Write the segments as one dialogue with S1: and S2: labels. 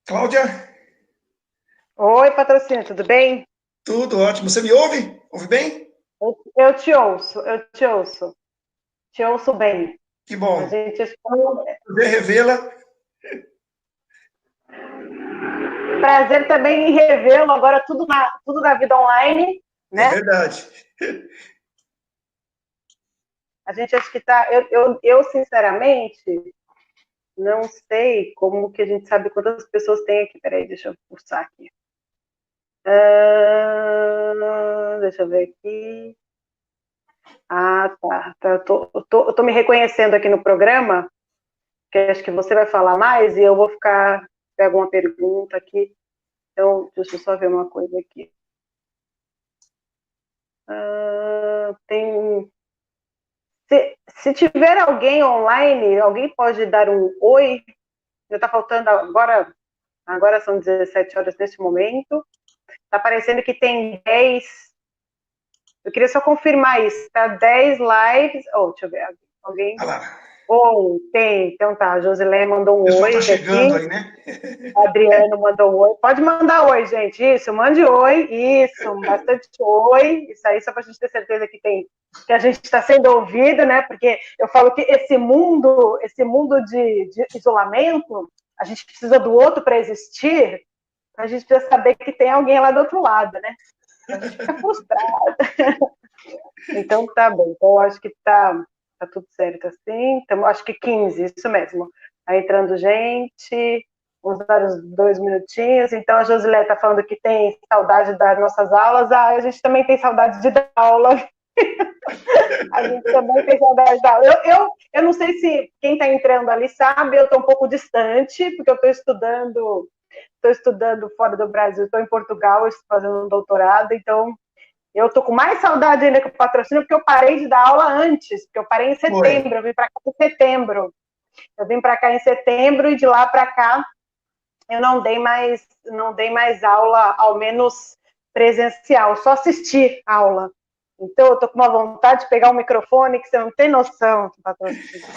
S1: Cláudia,
S2: Oi, patrocínio, tudo bem?
S1: tudo ótimo. Você me ouve? Ouve bem?
S2: Eu te ouço, te ouço bem.
S1: Que
S2: A
S1: bom.
S2: gente
S1: Prazer revê-la.
S2: prazer também em revê-lo agora tudo na vida online,
S1: É
S2: né?
S1: verdade.
S2: A gente acho que tá, eu sinceramente não sei como que a gente sabe quantas pessoas tem aqui. Peraí, deixa eu pulsar aqui. Deixa eu ver aqui. Ah, tá. Eu tô me reconhecendo aqui no programa, que acho que você vai falar mais e eu vou ficar pego uma pergunta aqui. Então, deixa eu só ver uma coisa aqui. Tem. Se tiver alguém online, alguém pode dar um oi? Está faltando agora. Agora são 17 horas neste momento. Está parecendo que tem 10. Eu queria só confirmar isso. Tá 10 lives. Oh, deixa eu ver. Alguém?
S1: Olha lá.
S2: Oh, tem. Então tá. A Josilé mandou
S1: O
S2: um
S1: pessoal
S2: oi
S1: está chegando
S2: aqui.
S1: aí, né?
S2: Adriano mandou um oi. Pode mandar oi, gente. Isso, mande oi. Isso, bastante oi. Isso aí, só para a gente ter certeza que a gente está sendo ouvido, né? Porque eu falo que esse mundo de isolamento, a gente precisa do outro para existir. A gente precisa saber que tem alguém lá do outro lado, né? A gente fica frustrado. Então tá bom. Então eu acho que tá tudo certo assim. Então, acho que 15, isso mesmo. Tá entrando gente. Vamos dar uns 2 minutinhos. Então a Josilé está falando que tem saudade das nossas aulas. Ah, a gente também tem saudade de dar aula. A gente também tem saudade da aula. Eu não sei se quem está entrando ali sabe, eu estou um pouco distante, porque eu estou estudando fora do Brasil, estou em Portugal, estou fazendo um doutorado, então eu tô com mais saudade ainda que o patrocínio, porque eu parei de dar aula antes, porque eu parei em
S1: Foi.
S2: setembro, eu vim para cá em setembro. Eu vim para cá em setembro e de lá para cá eu não dei mais aula, ao menos presencial, só assisti aula. Então eu tô com uma vontade de pegar um microfone que você não tem noção, patrocínio.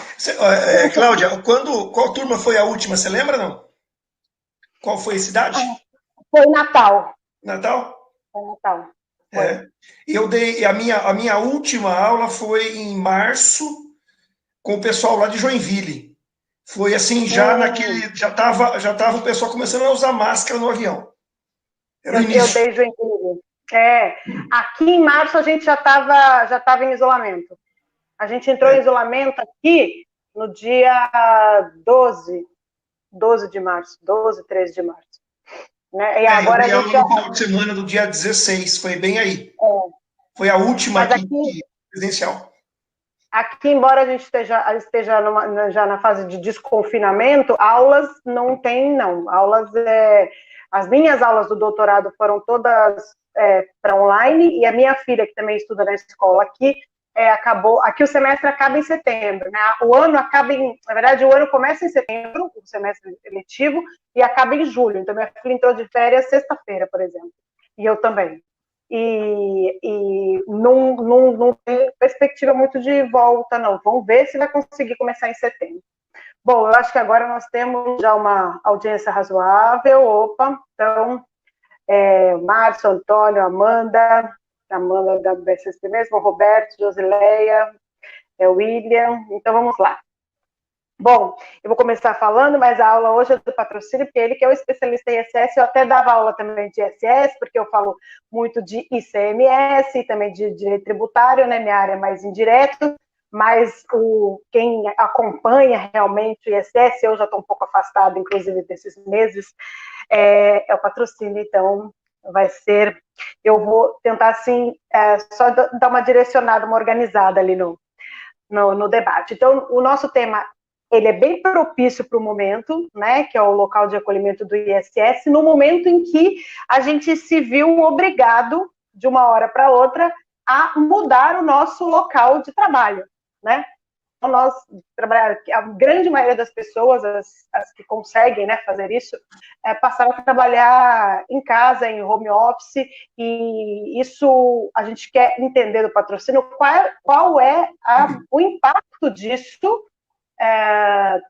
S1: Cláudia, qual turma foi a última? Você lembra, não? Qual foi a cidade?
S2: Foi Natal.
S1: Natal?
S2: Foi Natal. Foi.
S1: É. Eu dei a minha última aula foi em março com o pessoal lá de Joinville. Foi assim, já
S2: Hum,
S1: naquele. Já tava o pessoal começando a usar máscara no avião. Era o
S2: eu
S1: início.
S2: dei Joinville. Aqui em março a gente já tava em isolamento. A gente entrou em
S1: É.
S2: isolamento aqui no dia 12 de março, 12, 13 de março. Né? E
S1: Eu
S2: agora a
S1: dei
S2: gente
S1: aula
S2: já.
S1: no final de semana do dia 16, foi bem aí.
S2: É,
S1: Foi a última
S2: mas
S1: aqui
S2: aqui,
S1: presencial.
S2: aqui, embora a gente esteja já na fase de desconfinamento, aulas não tem, não. As minhas aulas do doutorado foram todas para online, e a minha filha, que também estuda na escola aqui, acabou. Aqui o semestre acaba em setembro, né? O ano acaba na verdade, o ano começa em setembro, o semestre letivo, e acaba em julho. Então, minha filha entrou de férias sexta-feira, por exemplo. E eu também. E não tem perspectiva muito de volta, não. Vamos ver se vai conseguir começar em setembro. Bom, eu acho que agora nós temos já uma audiência razoável. Opa, então, Márcio, Antônio, Amanda da BSSP mesmo, Roberto, Josileia, William. Então, vamos lá. Bom, eu vou começar falando, mas a aula hoje é do patrocínio, porque ele que é o especialista em ISS, eu até dava aula também de ISS, porque eu falo muito de ICMS e também de direito tributário, né? Minha área é mais indireto, mas quem acompanha realmente o ISS, eu já estou um pouco afastada, inclusive, desses meses, é o patrocínio, então vai ser, eu vou tentar, assim, só dar uma direcionada, uma organizada ali no debate. Então, o nosso tema ele é bem propício para o momento, né, que é o local de acolhimento do ISS, no momento em que a gente se viu obrigado, de uma hora para outra, a mudar o nosso local de trabalho, né? Então, a grande maioria das pessoas, as que conseguem, né, fazer isso, passaram a trabalhar em casa, em home office, e isso a gente quer entender do patrocínio, qual é o impacto disso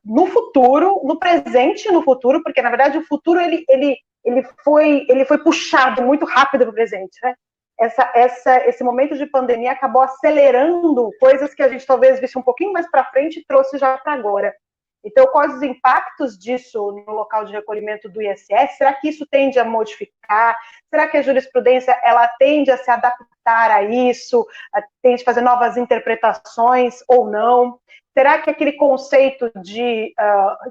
S2: no futuro, no presente e no futuro, porque, na verdade, o futuro ele foi puxado muito rápido para o presente, né? Esse momento de pandemia acabou acelerando coisas que a gente talvez visse um pouquinho mais para frente e trouxe já para agora. Então, quais os impactos disso no local de recolhimento do ISS? Será que isso tende a modificar? Será que a jurisprudência ela tende a se adaptar a isso? Tende a fazer novas interpretações ou não? Será que aquele conceito de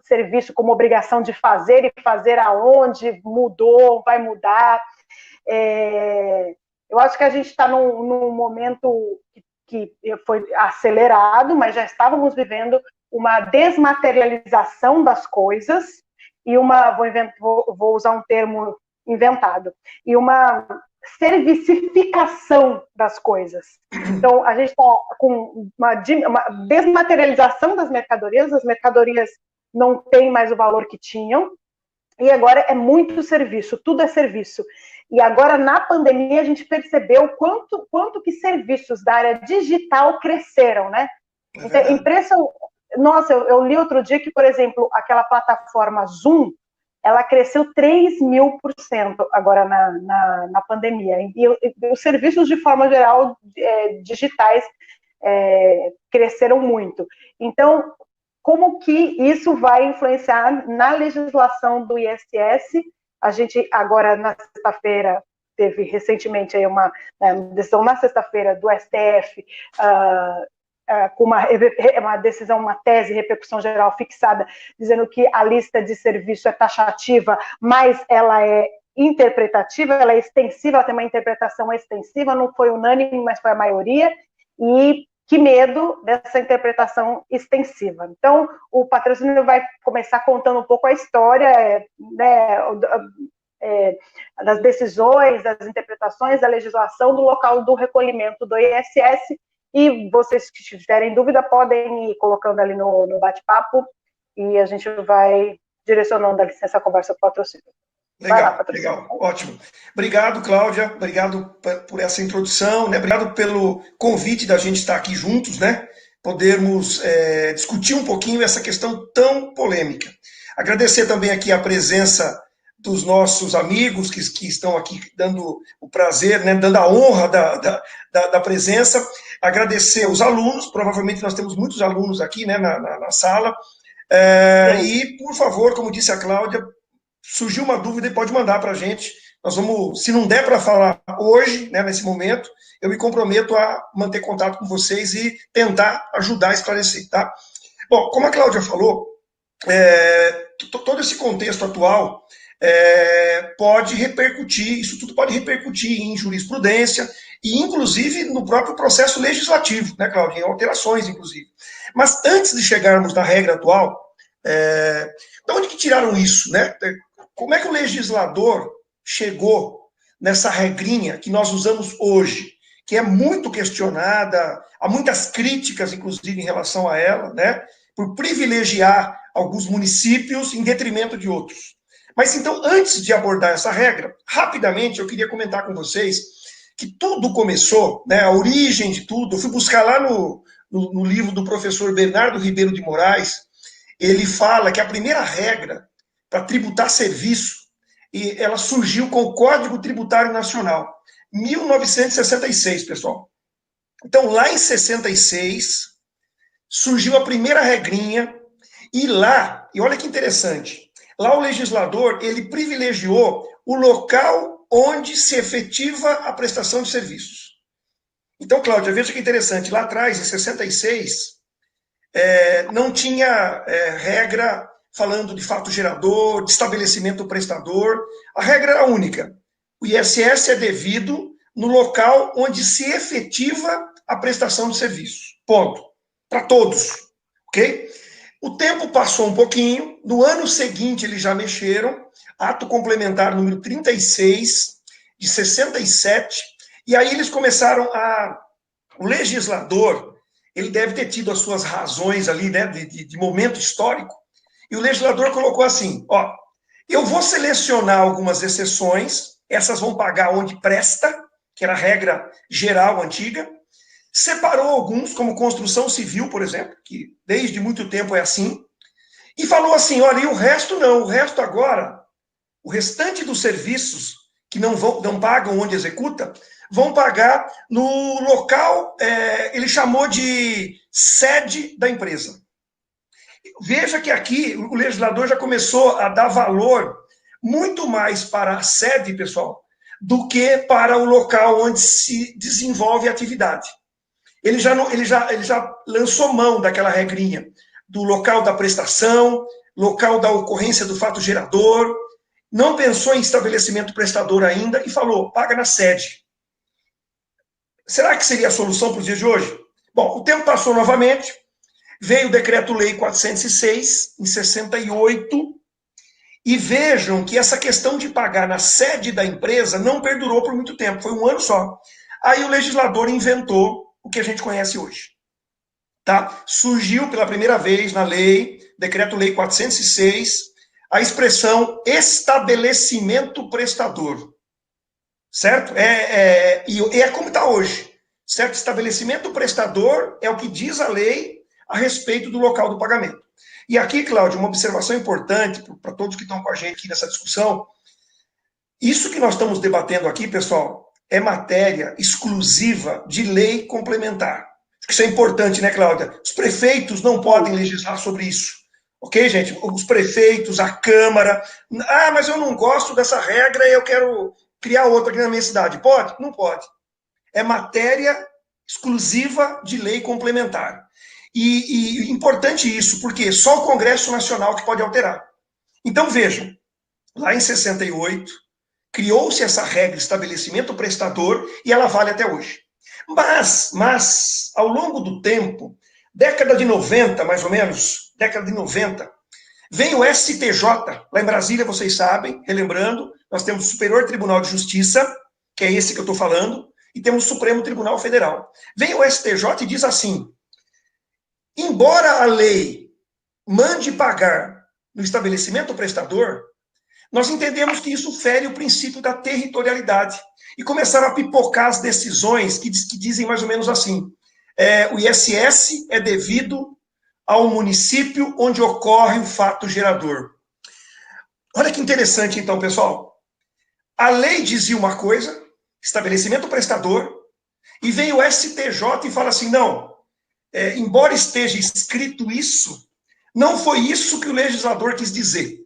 S2: serviço como obrigação de fazer e fazer aonde mudou, vai mudar? Eu acho que a gente está num momento que foi acelerado, mas já estávamos vivendo uma desmaterialização das coisas e vou usar um termo inventado, e uma servicificação das coisas. Então, a gente está com uma desmaterialização das mercadorias, as mercadorias não têm mais o valor que tinham, e agora é muito serviço, tudo é serviço. E agora, na pandemia, a gente percebeu quanto que serviços da área digital cresceram, né? Então, nossa, eu li outro dia que, por exemplo, aquela plataforma Zoom, ela cresceu 3.000% agora na pandemia. E os serviços, de forma geral, digitais, cresceram muito. Então, como que isso vai influenciar na legislação do ISS? A gente, agora, na sexta-feira, teve recentemente aí uma decisão na sexta-feira do STF, com uma decisão, uma tese, repercussão geral fixada, dizendo que a lista de serviço é taxativa, mas ela é interpretativa, ela é extensiva, ela tem uma interpretação extensiva, não foi unânime, mas foi a maioria, e que medo dessa interpretação extensiva. Então, o patrocínio vai começar contando um pouco a história, né, das decisões, das interpretações, da legislação do local do recolhimento do ISS, e vocês que tiverem dúvida podem ir colocando ali no bate-papo e a gente vai direcionando a licença, a conversa para o patrocínio.
S1: Legal, legal, ótimo. Obrigado, Cláudia, obrigado por essa introdução, né? Obrigado pelo convite da gente estar aqui juntos, né? Podermos discutir um pouquinho essa questão tão polêmica. Agradecer também aqui a presença dos nossos amigos que estão aqui dando o prazer, né? Dando a honra da presença. Agradecer os alunos, provavelmente nós temos muitos alunos aqui, né? na sala. E, por favor, como disse a Cláudia, surgiu uma dúvida e pode mandar para a gente. Nós vamos, se não der para falar hoje, né, nesse momento, eu me comprometo a manter contato com vocês e tentar ajudar a esclarecer, tá? Bom, como a Cláudia falou, todo esse contexto atual pode repercutir, isso tudo pode repercutir em jurisprudência e, inclusive, no próprio processo legislativo, né, Cláudia? Em alterações, inclusive. Mas antes de chegarmos na regra atual, de onde que tiraram isso, né? Como é que o legislador chegou nessa regrinha que nós usamos hoje, que é muito questionada, há muitas críticas, inclusive, em relação a ela, né? Por privilegiar alguns municípios em detrimento de outros. Mas, então, antes de abordar essa regra, rapidamente eu queria comentar com vocês que tudo começou, né? A origem de tudo, eu fui buscar lá no livro do professor Bernardo Ribeiro de Moraes. Ele fala que a primeira regra para tributar serviço, ela surgiu com o Código Tributário Nacional, 1966, pessoal. Então, lá em 66, surgiu a primeira regrinha, e lá, e olha que interessante, lá o legislador, ele privilegiou o local onde se efetiva a prestação de serviços. Então, Cláudia, veja que interessante, lá atrás, em 66, não tinha regra falando de fato gerador, de estabelecimento prestador. A regra era única. O ISS é devido no local onde se efetiva a prestação de serviço. Ponto. Para todos. Ok? O tempo passou um pouquinho. No ano seguinte, eles já mexeram. Ato complementar número 36, de 67. E aí eles começaram o legislador, ele deve ter tido as suas razões ali, né, de momento histórico, e o legislador colocou assim, eu vou selecionar algumas exceções, essas vão pagar onde presta, que era a regra geral antiga, separou alguns, como construção civil, por exemplo, que desde muito tempo é assim, e falou assim, olha, e o resto não, o resto agora, o restante dos serviços que não pagam onde executa, vão pagar no local, ele chamou de sede da empresa. Veja que aqui o legislador já começou a dar valor muito mais para a sede, pessoal, do que para o local onde se desenvolve a atividade. Ele já lançou mão daquela regrinha do local da prestação, local da ocorrência do fato gerador, não pensou em estabelecimento prestador ainda e falou, paga na sede. Será que seria a solução para os dias de hoje? Bom, o tempo passou novamente, veio o Decreto-Lei 406, em 68, e vejam que essa questão de pagar na sede da empresa não perdurou por muito tempo, foi um ano só. Aí o legislador inventou o que a gente conhece hoje. Tá? Surgiu pela primeira vez na lei, Decreto-Lei 406, a expressão estabelecimento prestador. Certo? E é como está hoje. Certo? Estabelecimento prestador é o que diz a lei a respeito do local do pagamento. E aqui, Cláudio, uma observação importante para todos que estão com a gente aqui nessa discussão. Isso que nós estamos debatendo aqui, pessoal, é matéria exclusiva de lei complementar. Isso é importante, né, Cláudia? Os prefeitos não podem legislar sobre isso. Ok, gente? Os prefeitos, a Câmara. Ah, mas eu não gosto dessa regra e eu quero criar outra aqui na minha cidade. Pode? Não pode. É matéria exclusiva de lei complementar. E importante isso, porque só o Congresso Nacional que pode alterar. Então, vejam, lá em 68, criou-se essa regra, estabelecimento prestador, e ela vale até hoje. Mas, ao longo do tempo, década de 90, mais ou menos, década de 90, vem o STJ, lá em Brasília, vocês sabem, relembrando, nós temos o Superior Tribunal de Justiça, que é esse que eu estou falando, e temos o Supremo Tribunal Federal. Vem o STJ e diz assim, embora a lei mande pagar no estabelecimento prestador, nós entendemos que isso fere o princípio da territorialidade. E começaram a pipocar as decisões que dizem mais ou menos assim, o ISS é devido ao município onde ocorre o fato gerador. Olha que interessante, então, pessoal. A lei dizia uma coisa, estabelecimento prestador, e vem o STJ e fala assim, não, embora esteja escrito isso, não foi isso que o legislador quis dizer.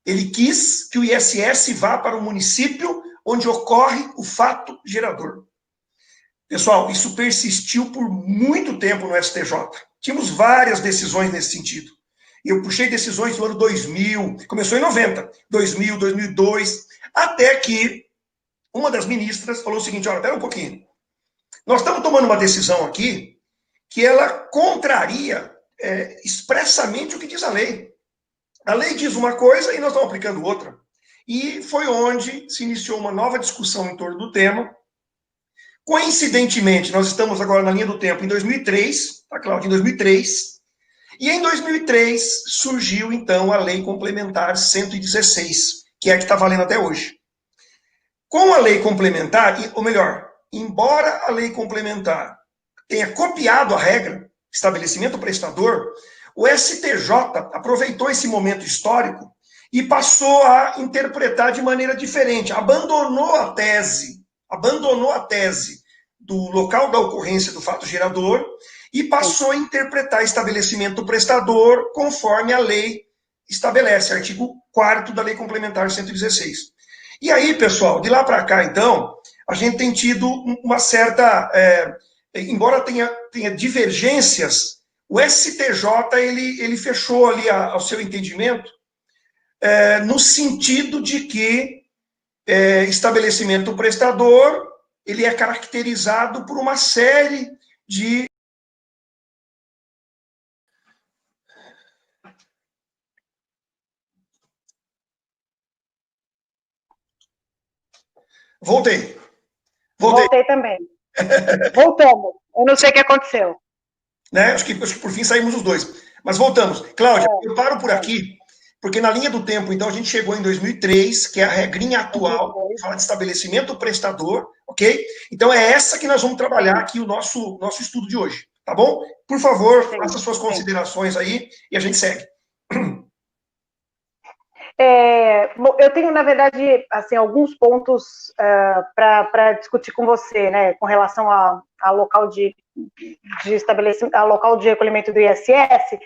S1: Ele quis que o ISS vá para o município onde ocorre o fato gerador. Pessoal, isso persistiu por muito tempo no STJ. Tínhamos várias decisões nesse sentido. Eu puxei decisões do ano 2000, começou em 90, 2000, 2002, até que uma das ministras falou o seguinte, olha, espera um pouquinho. Nós estamos tomando uma decisão aqui que ela contraria expressamente o que diz a lei. A lei diz uma coisa e nós estamos aplicando outra. E foi onde se iniciou uma nova discussão em torno do tema. Coincidentemente, nós estamos agora na linha do tempo em 2003, tá, Cláudia? Em 2003. E em 2003 surgiu, então, a Lei Complementar 116, que é a que está valendo até hoje. Com a Lei Complementar, ou melhor, embora a Lei Complementar tenha copiado a regra, estabelecimento prestador, o STJ aproveitou esse momento histórico e passou a interpretar de maneira diferente, abandonou a tese do local da ocorrência do fato gerador e passou a interpretar estabelecimento prestador conforme a lei estabelece, artigo 4º da Lei Complementar 116. E aí, pessoal, de lá para cá, então, a gente tem tido uma certa... embora tenha divergências, o STJ ele fechou ali ao seu entendimento no sentido de que estabelecimento prestador ele é caracterizado por uma série de... Voltei
S2: também. Voltamos. Eu não sei o que aconteceu.
S1: Né? Acho que por fim saímos os dois. Mas voltamos. Cláudia, eu paro por aqui, Porque na linha do tempo, então, a gente chegou em 2003, que é a regrinha atual, que fala de estabelecimento prestador, ok? Então é essa que nós vamos trabalhar aqui o nosso estudo de hoje, tá bom? Por favor, faça suas considerações aí e a gente segue.
S2: Eu tenho, na verdade, assim, alguns pontos para discutir com você, né, com relação a local de estabelecimento, a local de recolhimento do ISS,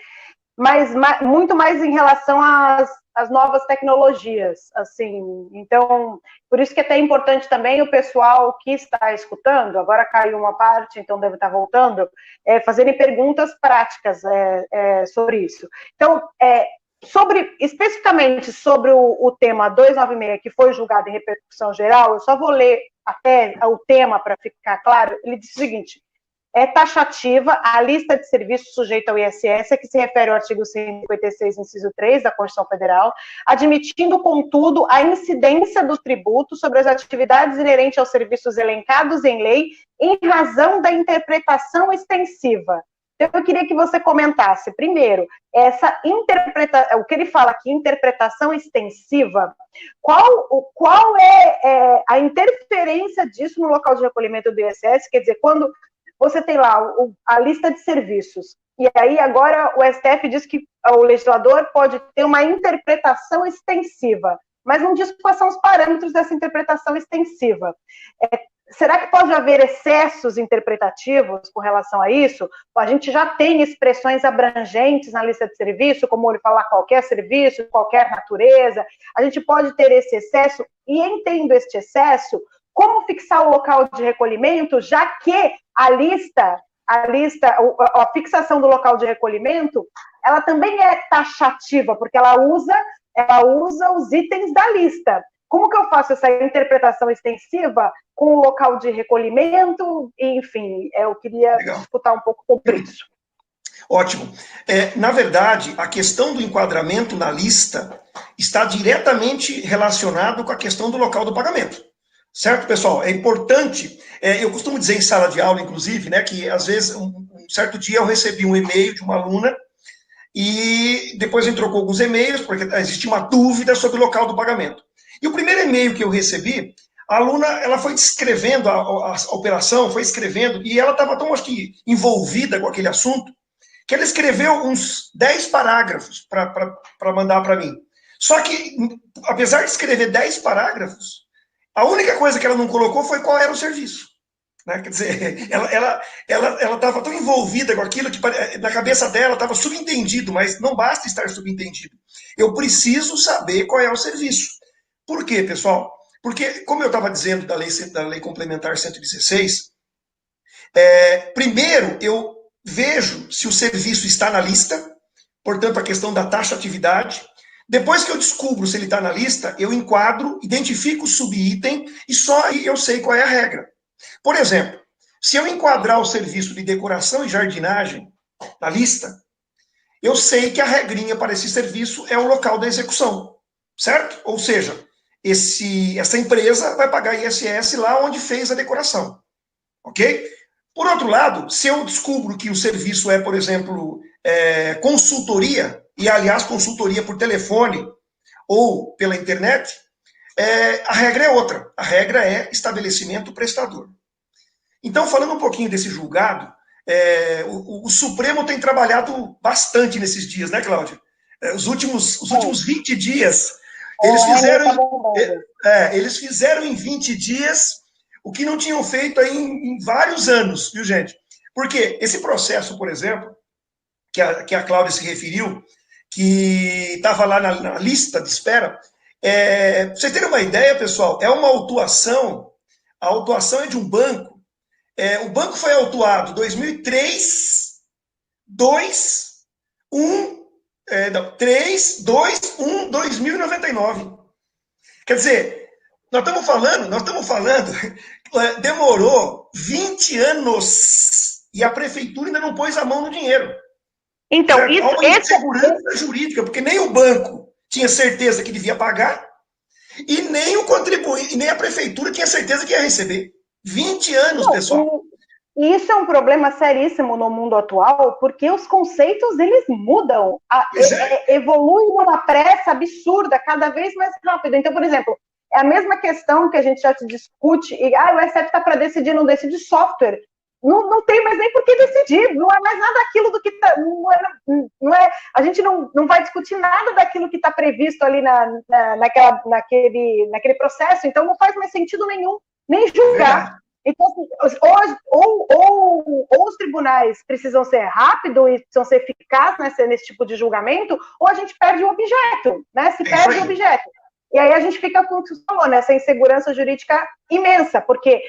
S2: mas muito mais em relação às novas tecnologias, assim. Então, por isso que é até importante também o pessoal que está escutando, agora caiu uma parte, então deve estar voltando, fazerem perguntas práticas sobre isso. Então, especificamente sobre o tema 296, que foi julgado em repercussão geral, eu só vou ler até o tema para ficar claro. Ele diz o seguinte: é taxativa a lista de serviços sujeita ao ISS, a que se refere ao artigo 156, inciso 3 da Constituição Federal, admitindo, contudo, a incidência do tributo sobre as atividades inerentes aos serviços elencados em lei, em razão da interpretação extensiva. Então, eu queria que você comentasse, primeiro, essa interpretação, o que ele fala aqui, interpretação extensiva, qual é a interferência disso no local de recolhimento do ISS? Quer dizer, quando você tem lá a lista de serviços, e aí agora o STF diz que o legislador pode ter uma interpretação extensiva, mas não diz quais são os parâmetros dessa interpretação extensiva. Será que pode haver excessos interpretativos com relação a isso? A gente já tem expressões abrangentes na lista de serviço, como ele falar qualquer serviço, qualquer natureza. A gente pode ter esse excesso, e entendo este excesso, como fixar o local de recolhimento, já que a fixação do local de recolhimento, ela também é taxativa, porque ela usa os itens da lista. Como que eu faço essa interpretação extensiva com o local de recolhimento? Enfim, eu queria discutir um pouco sobre isso.
S1: Ótimo. Na verdade, a questão do enquadramento na lista está diretamente relacionado com a questão do local do pagamento. Certo, pessoal? É importante, eu costumo dizer em sala de aula, inclusive, né, que às vezes, um certo dia eu recebi um e-mail de uma aluna e depois entrou com alguns e-mails, porque existia uma dúvida sobre o local do pagamento. E o primeiro e-mail que eu recebi, a aluna, ela foi descrevendo a operação, foi escrevendo, e ela estava tão, acho que, envolvida com aquele assunto, que ela escreveu uns 10 parágrafos para mandar para mim. Só que, apesar de escrever 10 parágrafos, a única coisa que ela não colocou foi qual era o serviço. Né? Quer dizer, ela estava tão envolvida com aquilo que na cabeça dela estava subentendido, mas não basta estar subentendido. Eu preciso saber qual é o serviço. Por quê, pessoal? Porque, como eu estava dizendo da lei complementar 116, primeiro eu vejo se o serviço está na lista, portanto, a questão da taxatividade. Depois que eu descubro se ele está na lista, eu enquadro, identifico o subitem e só aí eu sei qual é a regra. Por exemplo, se eu enquadrar o serviço de decoração e jardinagem na lista, eu sei que a regrinha para esse serviço é o local da execução, certo? Ou seja, essa empresa vai pagar ISS lá onde fez a decoração, ok? Por outro lado, se eu descubro que o serviço é, por exemplo, consultoria, e, aliás, consultoria por telefone ou pela internet, a regra é outra. A regra é estabelecimento prestador. Então, falando um pouquinho desse julgado, o Supremo tem trabalhado bastante nesses dias, né, Cláudia? Os últimos 20 dias, eles fizeram em 20 dias o que não tinham feito aí em vários anos, viu, gente? Porque esse processo, por exemplo, que a Cláudia se referiu, que estava lá na lista de espera. Pra vocês terem uma ideia, pessoal, é uma autuação, a autuação é de um banco, o banco foi autuado 2003, 2, 1, 3, 2, 1, 2099. Quer dizer, nós estamos falando, demorou 20 anos e a prefeitura ainda não pôs a mão no dinheiro.
S2: Então,
S1: há uma insegurança jurídica, porque nem o banco tinha certeza que devia pagar, e nem o contribuinte, nem a prefeitura tinha certeza que ia receber. 20 anos, pessoal.
S2: E isso é um problema seríssimo no mundo atual, porque os conceitos, eles mudam, evoluem numa pressa absurda, cada vez mais rápido. Então, por exemplo, é a mesma questão que a gente já se discute, e o SF está para decidir, não decide software. Não tem mais nem por que decidir, não é mais nada daquilo do que está. A gente não vai discutir nada daquilo que está previsto ali naquele processo, então não faz mais sentido nenhum, nem julgar. Então, assim, ou os tribunais precisam ser rápidos e precisam ser eficazes nesse tipo de julgamento, ou a gente perde o objeto, né? Se perde o objeto. E aí a gente fica com o que você falou, né? Essa insegurança jurídica imensa, porque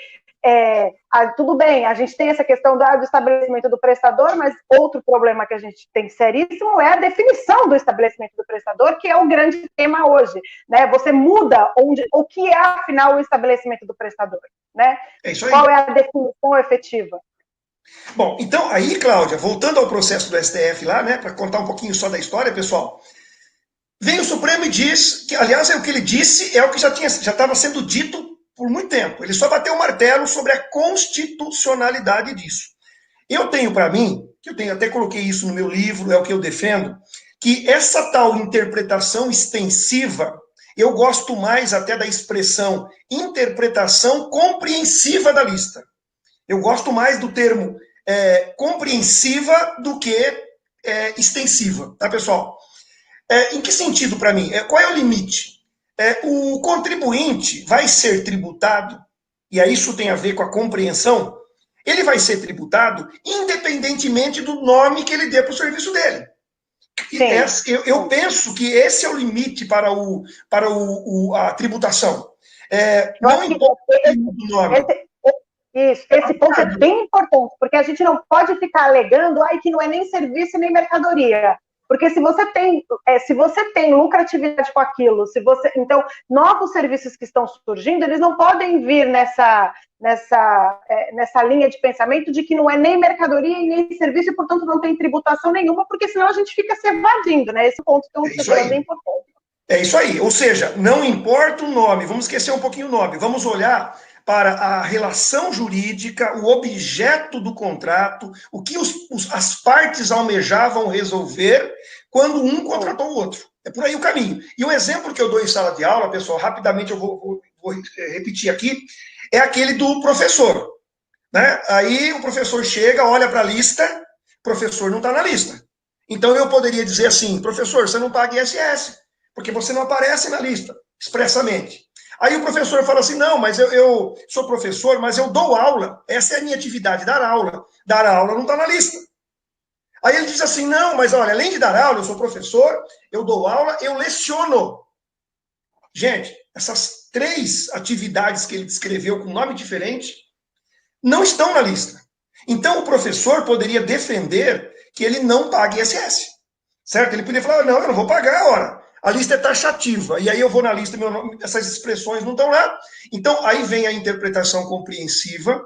S2: tudo bem, a gente tem essa questão do estabelecimento do prestador, mas outro problema que a gente tem seríssimo é a definição do estabelecimento do prestador, que é o grande tema hoje, né? Você muda o que é, afinal, o estabelecimento do prestador, né? Qual é a definição efetiva?
S1: Bom, então, aí, Cláudia, voltando ao processo do STF lá, né, para contar um pouquinho só da história, pessoal, vem o Supremo e diz que, aliás, o que ele disse é o que já estava sendo dito por muito tempo. Ele só bateu o martelo sobre a constitucionalidade disso. Eu tenho para mim, que até coloquei isso no meu livro, é o que eu defendo, que essa tal interpretação extensiva, eu gosto mais até da expressão interpretação compreensiva da lista. Eu gosto mais do termo compreensiva do que extensiva, tá, pessoal? Em que sentido para mim? Qual é o limite? O contribuinte vai ser tributado, e aí isso tem a ver com a compreensão, ele vai ser tributado independentemente do nome que ele dê para o serviço dele. Eu penso que esse é o limite para a tributação. Não importa o nome.
S2: Esse ponto é bem importante, porque a gente não pode ficar alegando que não é nem serviço nem mercadoria. Porque se você tem lucratividade com aquilo, então, novos serviços que estão surgindo, eles não podem vir nessa linha de pensamento de que não é nem mercadoria e nem serviço, e, portanto, não tem tributação nenhuma, porque senão a gente fica se evadindo, né? Esse ponto que é bem importante.
S1: É isso aí, ou seja, não importa o nome, vamos esquecer um pouquinho o nome, vamos olhar para a relação jurídica, o objeto do contrato, o que as partes almejavam resolver quando um contratou o outro. É por aí o caminho. E o exemplo que eu dou em sala de aula, pessoal, rapidamente eu vou repetir aqui, é aquele do professor. Né? Aí o professor chega, olha para a lista, o professor não está na lista. Então eu poderia dizer assim, professor, você não paga ISS, porque você não aparece na lista, expressamente. Aí o professor fala assim, não, mas eu sou professor, mas eu dou aula. Essa é a minha atividade, dar aula. Dar aula não está na lista. Aí ele diz assim, não, mas olha, além de dar aula, eu sou professor, eu dou aula, eu leciono. Gente, essas 3 atividades que ele descreveu com nome diferente, não estão na lista. Então o professor poderia defender que ele não pague ISS. Certo? Ele poderia falar, não, eu não vou pagar, ora. A lista é taxativa, e aí eu vou na lista, meu nome, essas expressões não estão lá. Então, aí vem a interpretação compreensiva.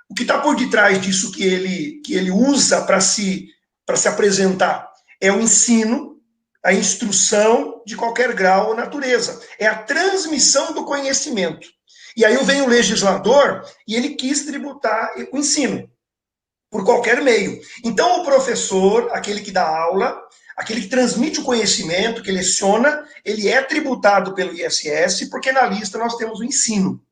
S1: O que está por detrás disso que ele usa para se apresentar é o ensino, a instrução de qualquer grau ou natureza. É a transmissão do conhecimento. E aí vem o legislador e ele quis tributar o ensino, por qualquer meio. Então, o professor, aquele que dá aula, aquele que transmite o conhecimento, que leciona, ele é tributado pelo ISS, porque na lista nós temos o ensino.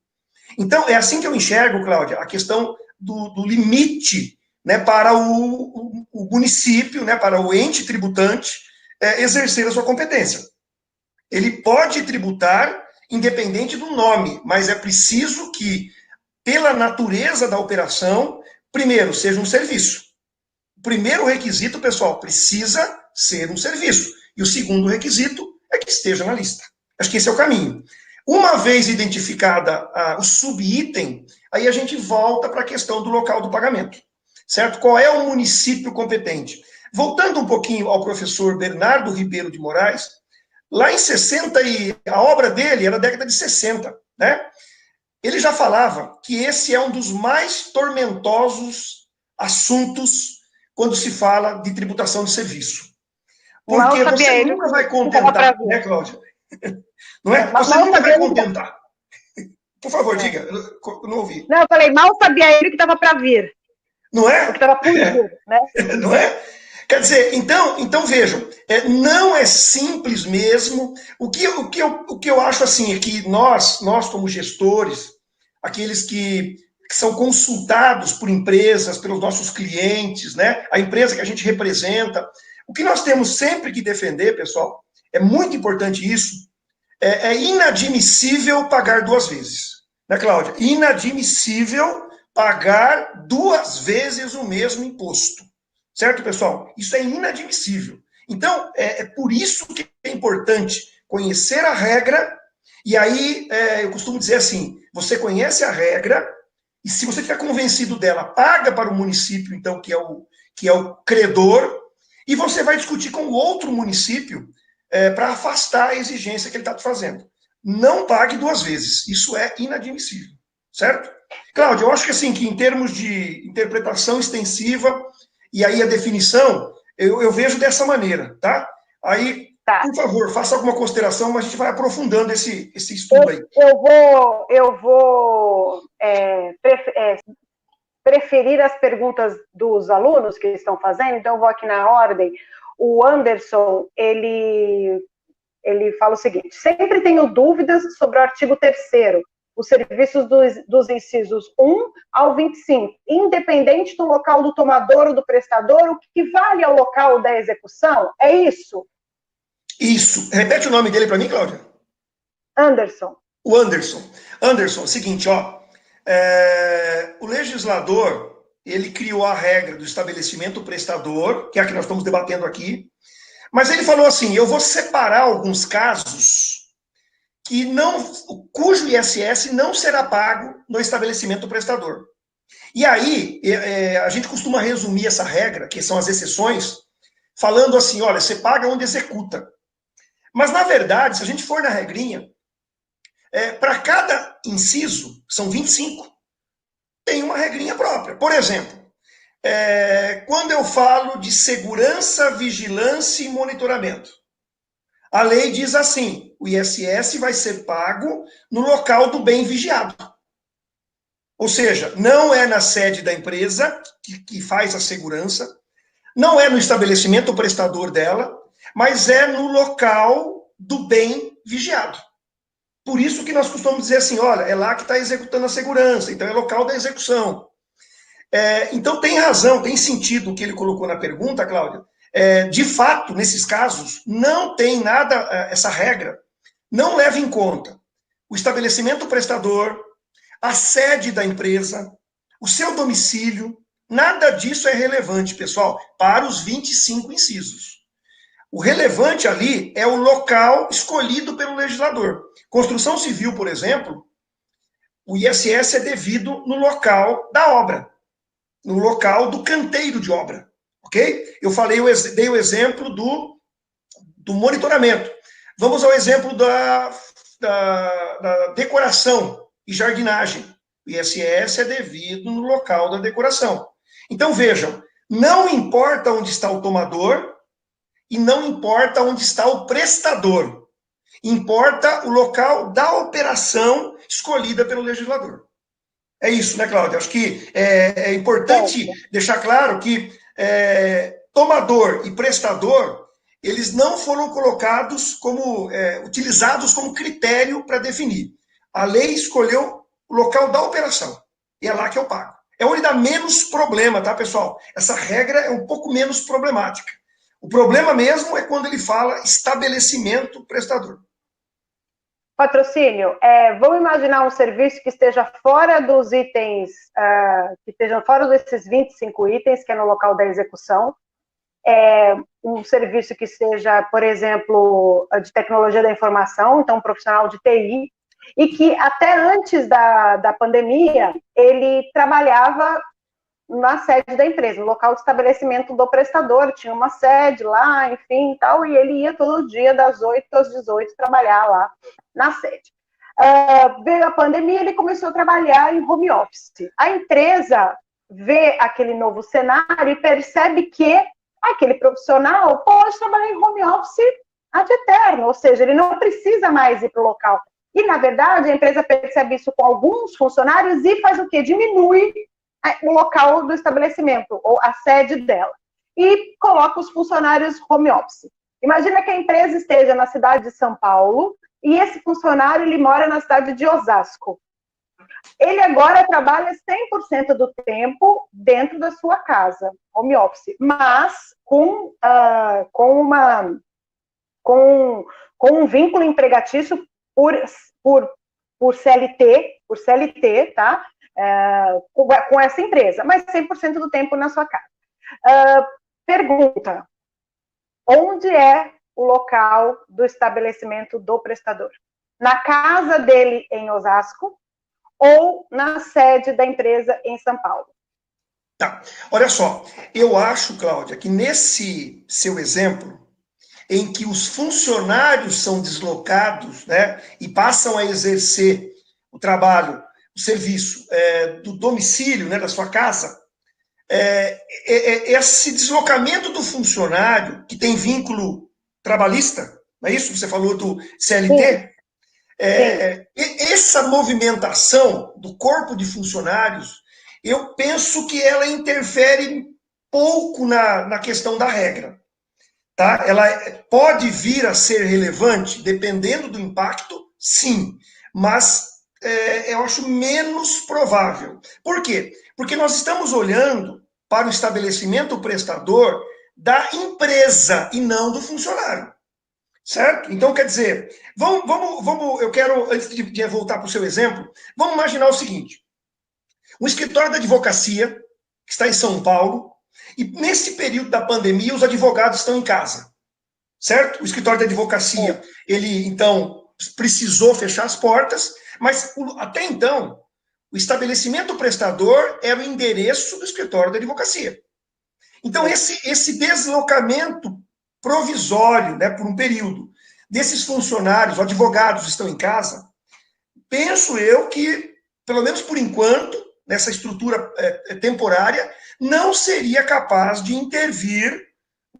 S1: Então, é assim que eu enxergo, Cláudia, a questão do limite, né, para o município, né, para o ente tributante, exercer a sua competência. Ele pode tributar independente do nome, mas é preciso que, pela natureza da operação, primeiro, seja um serviço. O primeiro requisito, pessoal, precisa ser um serviço. E o segundo requisito é que esteja na lista. Acho que esse é o caminho. Uma vez identificada o subitem, aí a gente volta para a questão do local do pagamento. Certo? Qual é o município competente? Voltando um pouquinho ao professor Bernardo Ribeiro de Moraes, lá em 60, a obra dele era da década de 60, né? Ele já falava que esse é um dos mais tormentosos assuntos quando se fala de tributação de serviço. Porque você nunca vai contentar, né, Cláudia? Não é? Você nunca vai contentar. Por favor, diga. Eu não ouvi.
S2: Não, eu falei, mal sabia ele que estava para vir.
S1: Não é?
S2: Porque estava por vir, né?
S1: Não é? Quer dizer, então vejam, não é simples mesmo. O que eu acho assim é que nós como gestores, aqueles que são consultados por empresas, pelos nossos clientes, né? A empresa que a gente representa, o que nós temos sempre que defender, pessoal, é muito importante isso, é inadmissível pagar duas vezes. Né, Cláudia? Inadmissível pagar duas vezes o mesmo imposto. Certo, pessoal? Isso é inadmissível. Então, é por isso que é importante conhecer a regra, e aí eu costumo dizer assim, você conhece a regra, e se você estiver convencido dela, paga para o município, então, que é o credor, e você vai discutir com o outro município para afastar a exigência que ele está te fazendo. Não pague duas vezes. Isso é inadmissível. Certo? Cláudia, eu acho que assim, que em termos de interpretação extensiva, e aí a definição, eu vejo dessa maneira, tá? Aí, por favor, faça alguma consideração, mas a gente vai aprofundando esse estudo aí.
S2: Eu vou preferir as perguntas dos alunos que estão fazendo, então eu vou aqui na ordem. O Anderson, ele fala o seguinte: sempre tenho dúvidas sobre o artigo 3º, os serviços dos incisos 1 ao 25, independente do local do tomador ou do prestador, o que vale ao local da execução? É isso?
S1: Isso. Repete o nome dele para mim, Cláudia.
S2: Anderson.
S1: O Anderson. Anderson, seguinte, ó. O legislador, ele criou a regra do estabelecimento prestador, que é a que nós estamos debatendo aqui, mas ele falou assim, eu vou separar alguns casos cujo ISS não será pago no estabelecimento prestador. E aí, a gente costuma resumir essa regra, que são as exceções, falando assim, olha, você paga onde executa. Mas, na verdade, se a gente for na regrinha, para cada inciso, são 25, tem uma regrinha própria. Por exemplo, quando eu falo de segurança, vigilância e monitoramento, a lei diz assim, o ISS vai ser pago no local do bem vigiado. Ou seja, não é na sede da empresa que faz a segurança, não é no estabelecimento prestador dela, mas é no local do bem vigiado. Por isso que nós costumamos dizer assim, olha, é lá que está executando a segurança, então é local da execução. Então tem razão, tem sentido o que ele colocou na pergunta, Cláudia. De fato, nesses casos, não tem nada, essa regra não leva em conta o estabelecimento prestador, a sede da empresa, o seu domicílio, nada disso é relevante, pessoal, para os 25 incisos. O relevante ali é o local escolhido pelo legislador. Construção civil, por exemplo, o ISS é devido no local da obra, no local do canteiro de obra, ok? Dei o exemplo do monitoramento. Vamos ao exemplo da decoração e jardinagem. O ISS é devido no local da decoração. Então, vejam, não importa onde está o tomador e não importa onde está o prestador. Importa o local da operação escolhida pelo legislador. É isso, né, Cláudia? Acho que é importante deixar claro que tomador e prestador, eles não foram colocados utilizados como critério para definir. A lei escolheu o local da operação. E é lá que eu pago. É onde dá menos problema, tá, pessoal? Essa regra é um pouco menos problemática. O problema mesmo é quando ele fala estabelecimento prestador.
S2: Patrocínio, vamos imaginar um serviço que esteja fora dos itens, que estejam fora desses 25 itens, que é no local da execução. Um serviço que seja, por exemplo, de tecnologia da informação, então um profissional de TI, e que até antes da pandemia, ele trabalhava na sede da empresa, no local de estabelecimento do prestador, tinha uma sede lá, enfim, tal, e ele ia todo dia das 8 às 18 trabalhar lá na sede. Veio a pandemia, ele começou a trabalhar em home office. A empresa vê aquele novo cenário e percebe que aquele profissional pode trabalhar em home office ad eterno, ou seja, ele não precisa mais ir para o local. E, na verdade, a empresa percebe isso com alguns funcionários e faz o quê? Diminui o local do estabelecimento, ou a sede dela, e coloca os funcionários home office. Imagina que a empresa esteja na cidade de São Paulo e esse funcionário ele mora na cidade de Osasco. Ele agora trabalha 100% do tempo dentro da sua casa, home office, mas com um vínculo empregatício por CLT, tá? Com essa empresa, mas 100% do tempo na sua casa. Pergunta: onde é o local do estabelecimento do prestador? Na casa dele em Osasco ou na sede da empresa em São Paulo?
S1: Tá, olha só, eu acho, Cláudia, que nesse seu exemplo, em que os funcionários são deslocados, né, e passam a exercer o trabalho, o serviço do domicílio, né, da sua casa, esse deslocamento do funcionário, que tem vínculo trabalhista, não é isso? Você falou do CLT? Essa movimentação do corpo de funcionários, eu penso que ela interfere pouco na questão da regra. Tá? Ela pode vir a ser relevante, dependendo do impacto, sim, mas eu acho menos provável. Por quê? Porque nós estamos olhando para o estabelecimento prestador da empresa e não do funcionário. Certo? Então, quer dizer, eu quero, antes de voltar para o seu exemplo, vamos imaginar o seguinte: um escritório da advocacia, que está em São Paulo, e nesse período da pandemia, os advogados estão em casa. Certo? O escritório da advocacia, ele, então, precisou fechar as portas, mas até então, o estabelecimento prestador era o endereço do escritório da advocacia. Então, esse deslocamento provisório, né, por um período, desses funcionários, advogados estão em casa, penso eu que, pelo menos por enquanto, nessa estrutura temporária, não seria capaz de intervir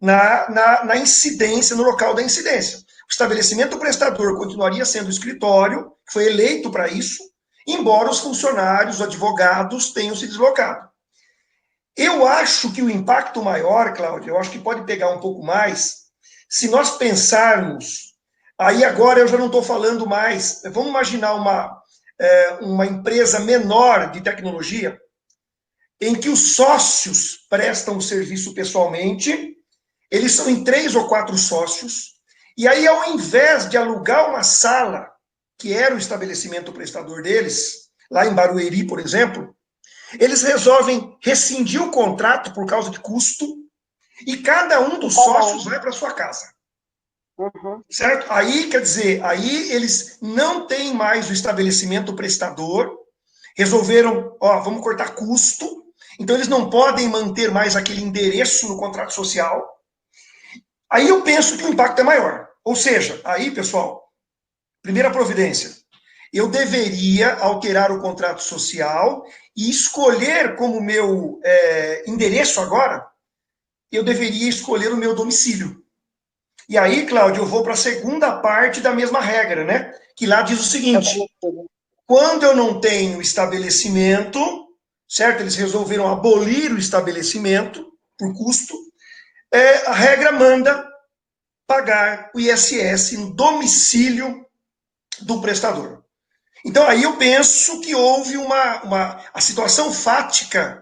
S1: na incidência, no local da incidência. O estabelecimento prestador continuaria sendo o escritório, que foi eleito para isso, embora os funcionários, os advogados tenham se deslocado. Eu acho que o impacto maior, Cláudia, eu acho que pode pegar um pouco mais, se nós pensarmos, aí agora eu já não estou falando mais, vamos imaginar uma empresa menor de tecnologia, em que os sócios prestam o serviço pessoalmente, eles são em 3 ou 4 sócios, e aí ao invés de alugar uma sala, que era o estabelecimento prestador deles, lá em Barueri, por exemplo, eles resolvem rescindir o contrato por causa de custo, e cada um dos sócios vai para sua casa. Certo? Aí, quer dizer, aí eles não têm mais o estabelecimento prestador, resolveram, vamos cortar custo, então eles não podem manter mais aquele endereço no contrato social. Aí eu penso que o impacto é maior. Ou seja, aí, pessoal, primeira providência, eu deveria alterar o contrato social e escolher como meu endereço agora, eu deveria escolher o meu domicílio. E aí, Cláudio, eu vou para a segunda parte da mesma regra, né? Que lá diz o seguinte: quando eu não tenho estabelecimento, certo? Eles resolveram abolir o estabelecimento por custo, a regra manda pagar o ISS no domicílio do prestador. Então, aí eu penso que houve a situação fática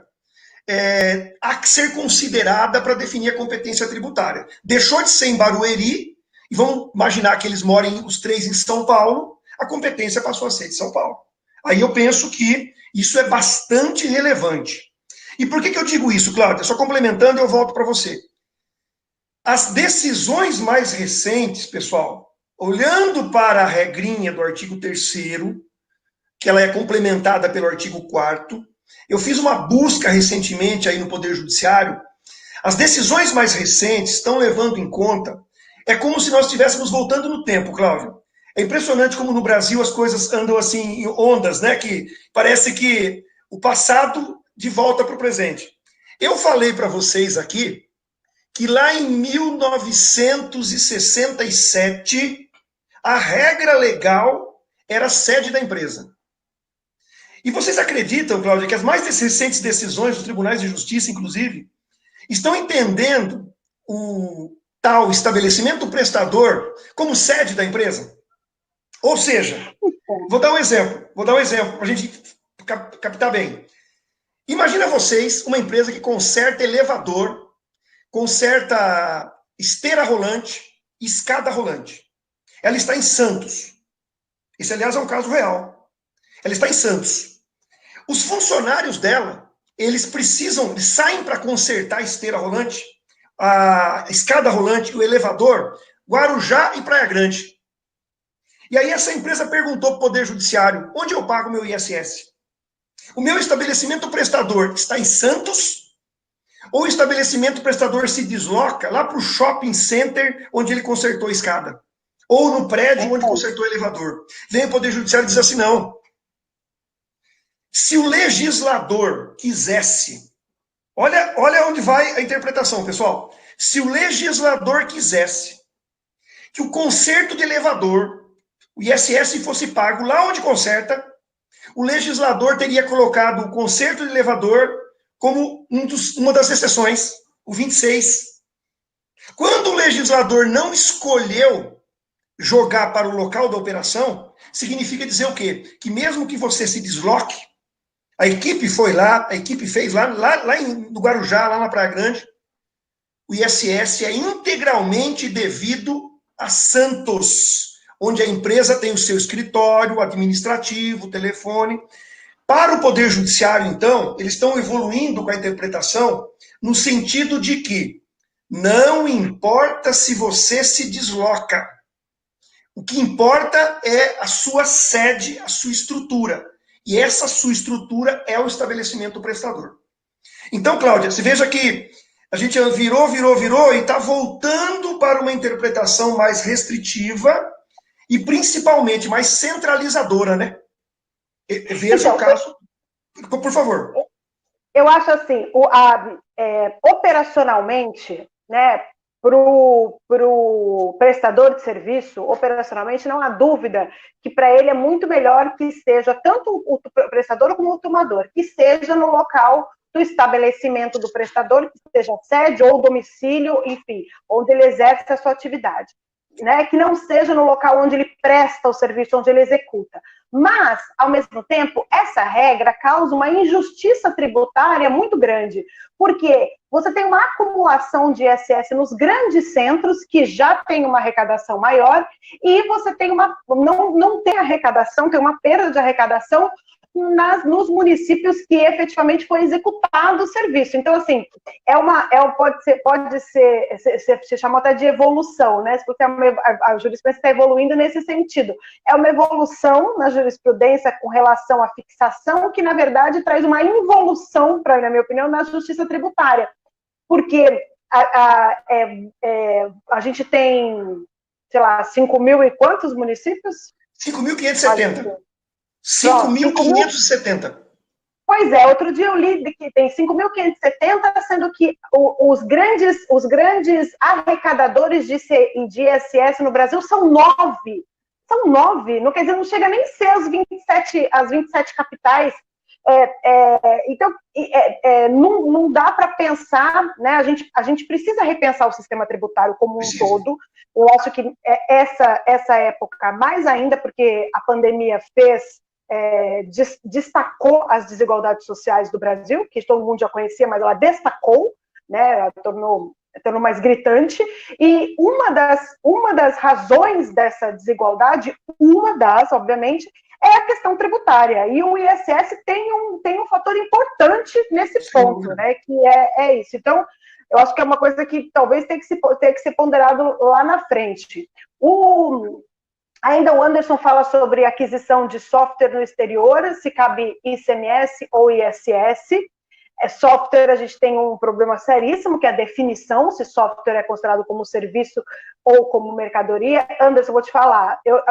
S1: a ser considerada para definir a competência tributária. Deixou de ser em Barueri, e vamos imaginar que eles morem os 3 em São Paulo, a competência passou a ser de São Paulo. Aí eu penso que isso é bastante relevante. E por que eu digo isso, Cláudia? Só complementando, eu volto para você. As decisões mais recentes, pessoal, olhando para a regrinha do artigo 3º, que ela é complementada pelo artigo 4º, eu fiz uma busca recentemente aí no Poder Judiciário, as decisões mais recentes estão levando em conta, é como se nós estivéssemos voltando no tempo, Cláudio. É impressionante como no Brasil as coisas andam assim em ondas, né? Que parece que o passado de volta para o presente. Eu falei para vocês aqui que lá em 1967, a regra legal era a sede da empresa. E vocês acreditam, Cláudia, que as mais recentes decisões dos tribunais de justiça, inclusive, estão entendendo o tal estabelecimento prestador como sede da empresa? Ou seja, vou dar um exemplo para a gente captar bem. Imagina vocês uma empresa que conserta elevador, conserta esteira rolante, escada rolante. Ela está em Santos. Esse, aliás, é um caso real. Ela está em Santos. Os funcionários dela, eles saem para consertar a esteira rolante, a escada rolante, o elevador, Guarujá e Praia Grande. E aí essa empresa perguntou para o Poder Judiciário, onde eu pago o meu ISS? O meu estabelecimento prestador está em Santos? Ou o estabelecimento prestador se desloca lá para o shopping center onde ele consertou a escada? Ou no prédio onde consertou o elevador? Vem o Poder Judiciário e diz assim, não. Se o legislador quisesse, olha onde vai a interpretação, pessoal. Se o legislador quisesse que o conserto de elevador, o ISS, fosse pago lá onde conserta, o legislador teria colocado o conserto de elevador como uma das exceções, o 26. Quando o legislador não escolheu jogar para o local da operação, significa dizer o quê? Que mesmo que você se desloque, a equipe foi lá, a equipe fez lá no Guarujá, lá na Praia Grande, o ISS é integralmente devido a Santos, onde a empresa tem o seu escritório administrativo, telefone. Para o Poder Judiciário, então, eles estão evoluindo com a interpretação no sentido de que não importa se você se desloca, o que importa é a sua sede, a sua estrutura. E essa sua estrutura é o estabelecimento prestador. Então, Cláudia, você veja que a gente virou e está voltando para uma interpretação mais restritiva e principalmente mais centralizadora, né? Veja então, o caso. Por favor.
S2: Eu acho assim, operacionalmente, né, para o prestador de serviço, operacionalmente, não há dúvida que para ele é muito melhor que esteja tanto o prestador como o tomador, que esteja no local do estabelecimento do prestador, que seja sede ou domicílio, enfim, onde ele exerce a sua atividade. Né, que não seja no local onde ele presta o serviço, onde ele executa. Mas, ao mesmo tempo, essa regra causa uma injustiça tributária muito grande, porque você tem uma acumulação de ISS nos grandes centros, que já tem uma arrecadação maior, e você tem não tem arrecadação, tem uma perda de arrecadação nos municípios que efetivamente foi executado o serviço. Então, assim, pode ser, se chama até de evolução, né? Porque a jurisprudência está evoluindo nesse sentido. É uma evolução na jurisprudência com relação à fixação, que, na verdade, traz uma involução, na minha opinião, na justiça tributária. Porque a gente tem, sei lá, 5 mil e quantos municípios?
S1: 5.570. 5.570.
S2: Pois é, outro dia eu li que tem 5.570, sendo que os grandes arrecadadores de ISS no Brasil são 9. São 9, não quer dizer, não chega nem a ser as 27 capitais. Então, não dá para pensar, né? A gente precisa repensar o sistema tributário como um todo. Eu acho que essa época, mais ainda, porque a pandemia destacou as desigualdades sociais do Brasil, que todo mundo já conhecia, mas ela destacou, né? Ela tornou mais gritante, e uma das razões dessa desigualdade, obviamente, é a questão tributária, e o ISS tem um fator importante nesse ponto, né, que é isso. Então, eu acho que é uma coisa que talvez tenha que ser ponderado lá na frente. Ainda o Anderson fala sobre aquisição de software no exterior, se cabe ICMS ou ISS. Software, a gente tem um problema seríssimo, que é a definição, se software é considerado como serviço ou como mercadoria. Anderson, eu vou te falar, eu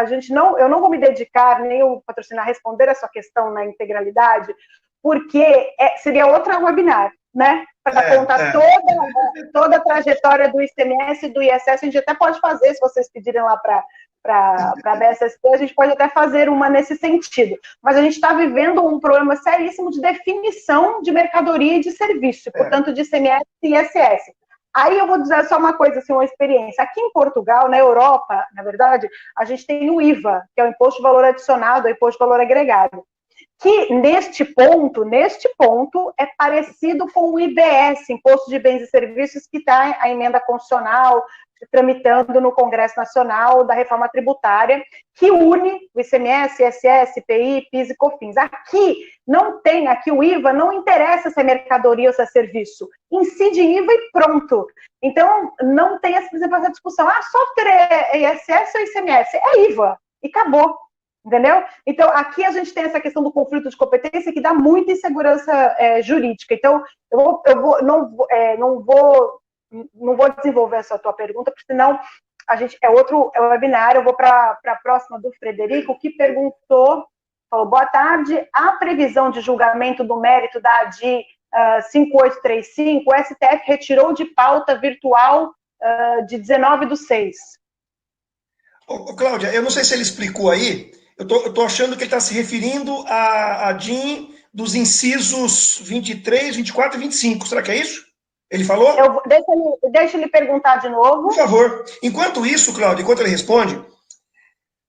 S2: não vou me dedicar, nem o patrocinar, a responder essa questão na integralidade, porque seria outra webinar, né? Para contar toda a trajetória do ICMS e do ISS, a gente até pode fazer, se vocês pedirem lá para a BSSP, a gente pode até fazer uma nesse sentido. Mas a gente está vivendo um problema seríssimo de definição de mercadoria e de serviço, portanto, de ICMS e ISS. Aí eu vou dizer só uma coisa, assim, uma experiência. Aqui em Portugal, na Europa, na verdade, a gente tem o IVA, que é o Imposto de Valor Adicionado, o Imposto de Valor Agregado, que neste ponto é parecido com o IBS, Imposto de Bens e Serviços, que está a emenda constitucional tramitando no Congresso Nacional da Reforma Tributária, que une o ICMS, ISS, IPI, PIS e COFINS. Aqui não tem, aqui o IVA não interessa se é mercadoria ou se é serviço, incide IVA e pronto. Então, não tem, por exemplo, essa discussão, software é ISS ou ICMS? É IVA, e acabou. Entendeu? Então, aqui a gente tem essa questão do conflito de competência que dá muita insegurança jurídica. Então, não vou desenvolver essa tua pergunta, porque senão a gente é webinar. Eu vou para a próxima do Frederico, que perguntou, falou, boa tarde, a previsão de julgamento do mérito da ADI 5835, o STF retirou de pauta virtual de 19/6.
S1: Cláudia, eu não sei se ele explicou aí, eu tô achando que ele está se referindo a DIN dos incisos 23, 24 e 25. Será que é isso? Ele falou?
S2: Deixa ele perguntar de novo.
S1: Por favor. Enquanto isso, Cláudia, enquanto ele responde,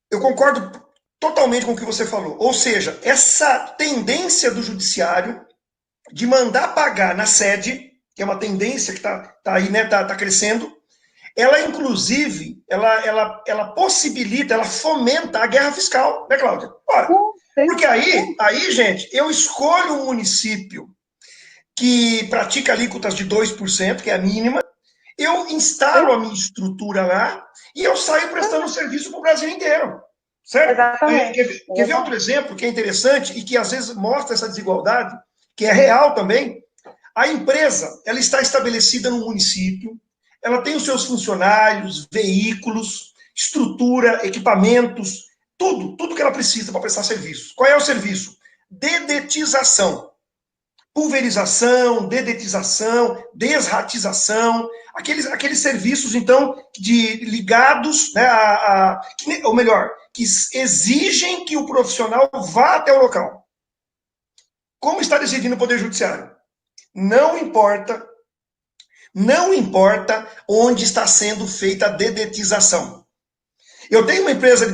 S1: eu concordo totalmente com o que você falou. Ou seja, essa tendência do judiciário de mandar pagar na sede, que é uma tendência que está aí, né, tá crescendo, ela, inclusive, ela possibilita, ela fomenta a guerra fiscal, né, Cláudia? Ora, porque aí, gente, eu escolho um município que pratica alíquotas de 2%, que é a mínima, eu instalo a minha estrutura lá e eu saio prestando serviço para o Brasil inteiro, certo?
S2: Exatamente.
S1: Quer ver outro exemplo que é interessante e que às vezes mostra essa desigualdade, que é real também? A empresa, ela está estabelecida no município, ela tem os seus funcionários, veículos, estrutura, equipamentos, tudo que ela precisa para prestar serviço. Qual é o serviço? Dedetização. Pulverização, dedetização, desratização, aqueles serviços, então, ligados, né, ou melhor, que exigem que o profissional vá até o local. Como está decidindo o Poder Judiciário? Não importa onde está sendo feita a dedetização. Eu tenho uma empresa de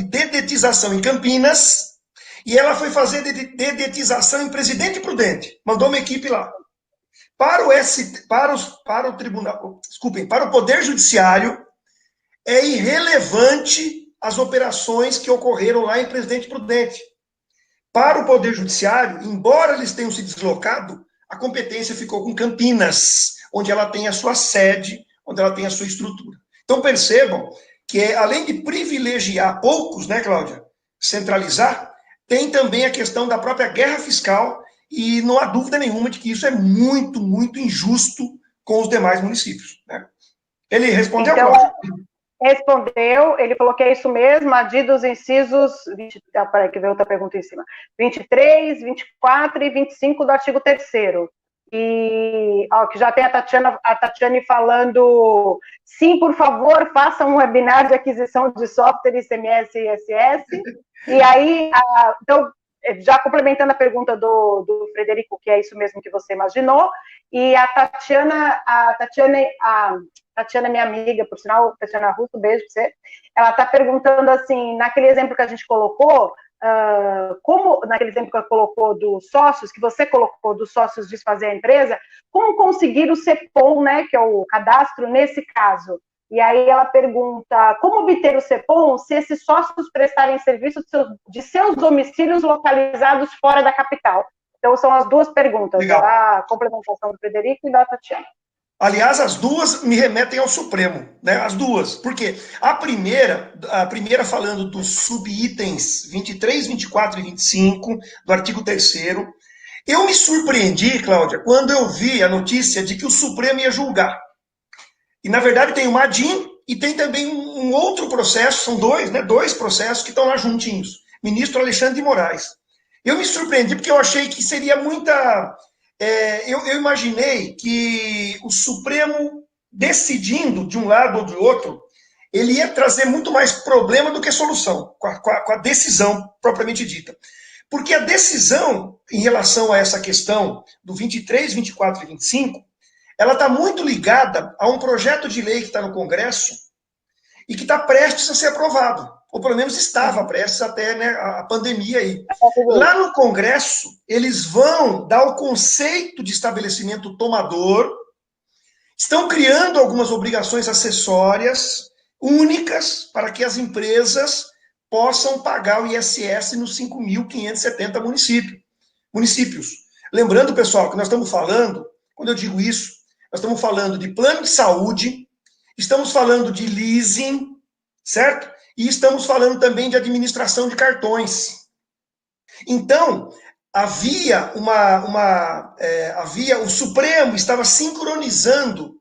S1: dedetização em Campinas e ela foi fazer dedetização em Presidente Prudente. Mandou uma equipe lá. Para o Poder Judiciário, é irrelevante as operações que ocorreram lá em Presidente Prudente. Para o Poder Judiciário, embora eles tenham se deslocado, a competência ficou com Campinas, onde ela tem a sua sede, onde ela tem a sua estrutura. Então, percebam que, além de privilegiar poucos, né, Cláudia, centralizar, tem também a questão da própria guerra fiscal, e não há dúvida nenhuma de que isso é muito, muito injusto com os demais municípios, né? Ele respondeu,
S2: então,
S1: Cláudia?
S2: Respondeu, ele falou que é isso mesmo, a DI dos incisos, peraí, que veio outra pergunta em cima, 23, 24 e 25 do artigo 3º. E que já tem a Tatiane falando, sim, por favor, façam um webinar de aquisição de software ICMS e ISS. E aí, então, já complementando a pergunta do Frederico, que é isso mesmo que você imaginou, e a Tatiana, minha amiga, por sinal, Tatiana Russo, beijo pra você, ela está perguntando assim, naquele exemplo que a gente colocou, naquele exemplo que ela colocou dos sócios, que você colocou dos sócios desfazer a empresa, como conseguir o CEPOM, né, que é o cadastro, nesse caso? E aí ela pergunta, como obter o CEPOM se esses sócios prestarem serviço de seus domicílios localizados fora da capital? Então, são as duas perguntas,
S1: legal,
S2: a complementação do Frederico e da Tatiana.
S1: Aliás, as duas me remetem ao Supremo, né? As duas. Por quê? A primeira falando dos subitens 23, 24 e 25 do artigo 3º, eu me surpreendi, Cláudia, quando eu vi a notícia de que o Supremo ia julgar. E, na verdade, tem uma ADIM e tem também um outro processo, são dois, né? Dois processos que estão lá juntinhos. Ministro Alexandre de Moraes. Eu me surpreendi porque eu achei que seria muita eu imaginei que o Supremo, decidindo de um lado ou de outro, ele ia trazer muito mais problema do que solução, com a decisão propriamente dita. Porque a decisão em relação a essa questão do 23, 24 e 25, ela está muito ligada a um projeto de lei que está no Congresso e que está prestes a ser aprovado, ou pelo menos estava prestes até, né, a pandemia aí. Lá no Congresso, eles vão dar o conceito de estabelecimento tomador, estão criando algumas obrigações acessórias únicas para que as empresas possam pagar o ISS nos 5.570 municípios. Lembrando, pessoal, que nós estamos falando, quando eu digo isso, nós estamos falando de plano de saúde, estamos falando de leasing, certo? E estamos falando também de administração de cartões. Então, o Supremo estava sincronizando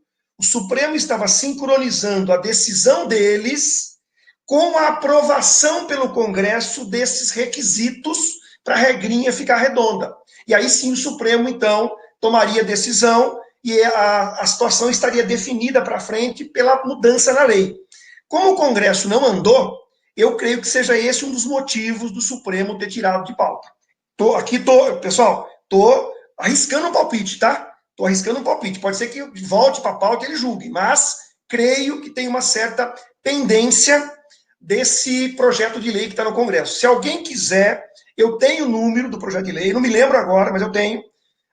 S1: a decisão deles com a aprovação pelo Congresso desses requisitos para a regrinha ficar redonda. E aí sim o Supremo, então, tomaria decisão e a situação estaria definida para frente pela mudança na lei. Como o Congresso não andou, eu creio que seja esse um dos motivos do Supremo ter tirado de pauta. Pessoal, tô arriscando um palpite, tá? Tô arriscando um palpite. Pode ser que volte para a pauta e ele julgue, mas creio que tem uma certa pendência desse projeto de lei que está no Congresso. Se alguém quiser, eu tenho o número do projeto de lei, não me lembro agora, mas eu tenho.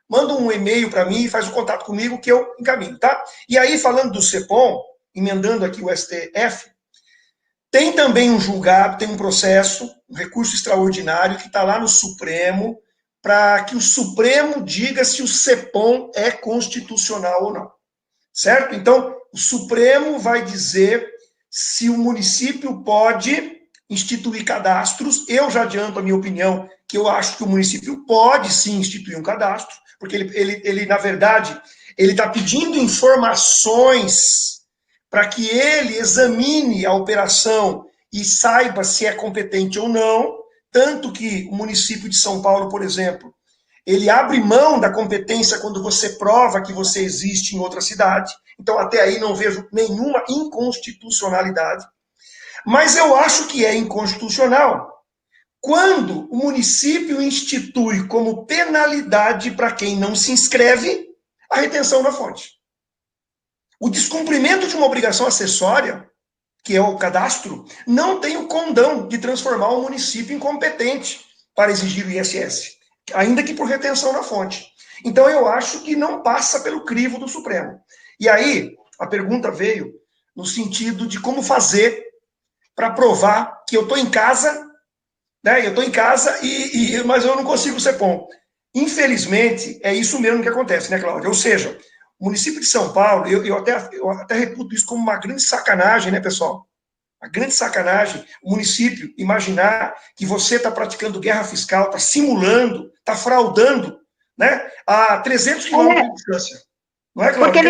S1: Manda um e-mail para mim e faz o contato comigo que eu encaminho, tá? E aí, falando do CEPOM, emendando aqui o STF, tem também um julgado, tem um processo, um recurso extraordinário que está lá no Supremo, para que o Supremo diga se o CEPOM é constitucional ou não. Certo? Então, o Supremo vai dizer se o município pode instituir cadastros. Eu já adianto a minha opinião, que eu acho que o município pode sim instituir um cadastro, porque ele na verdade, ele está pedindo informações para que ele examine a operação e saiba se é competente ou não, tanto que o município de São Paulo, por exemplo, ele abre mão da competência quando você prova que você existe em outra cidade, então até aí não vejo nenhuma inconstitucionalidade, mas eu acho que é inconstitucional quando o município institui como penalidade para quem não se inscreve a retenção na fonte. O descumprimento de uma obrigação acessória, que é o cadastro, não tem o condão de transformar o município incompetente para exigir o ISS, ainda que por retenção na fonte. Então, eu acho que não passa pelo crivo do Supremo. E aí, a pergunta veio no sentido de como fazer para provar que eu estou em casa, né? Eu estou em casa, mas eu não consigo ser bom. Infelizmente, é isso mesmo que acontece, né, Cláudia? Ou seja, o município de São Paulo, eu até reputo isso como uma grande sacanagem, né, pessoal? Uma grande sacanagem o município imaginar que você está praticando guerra fiscal, está simulando, está fraudando, né, a 300 quilômetros de distância. Não é, Cláudia?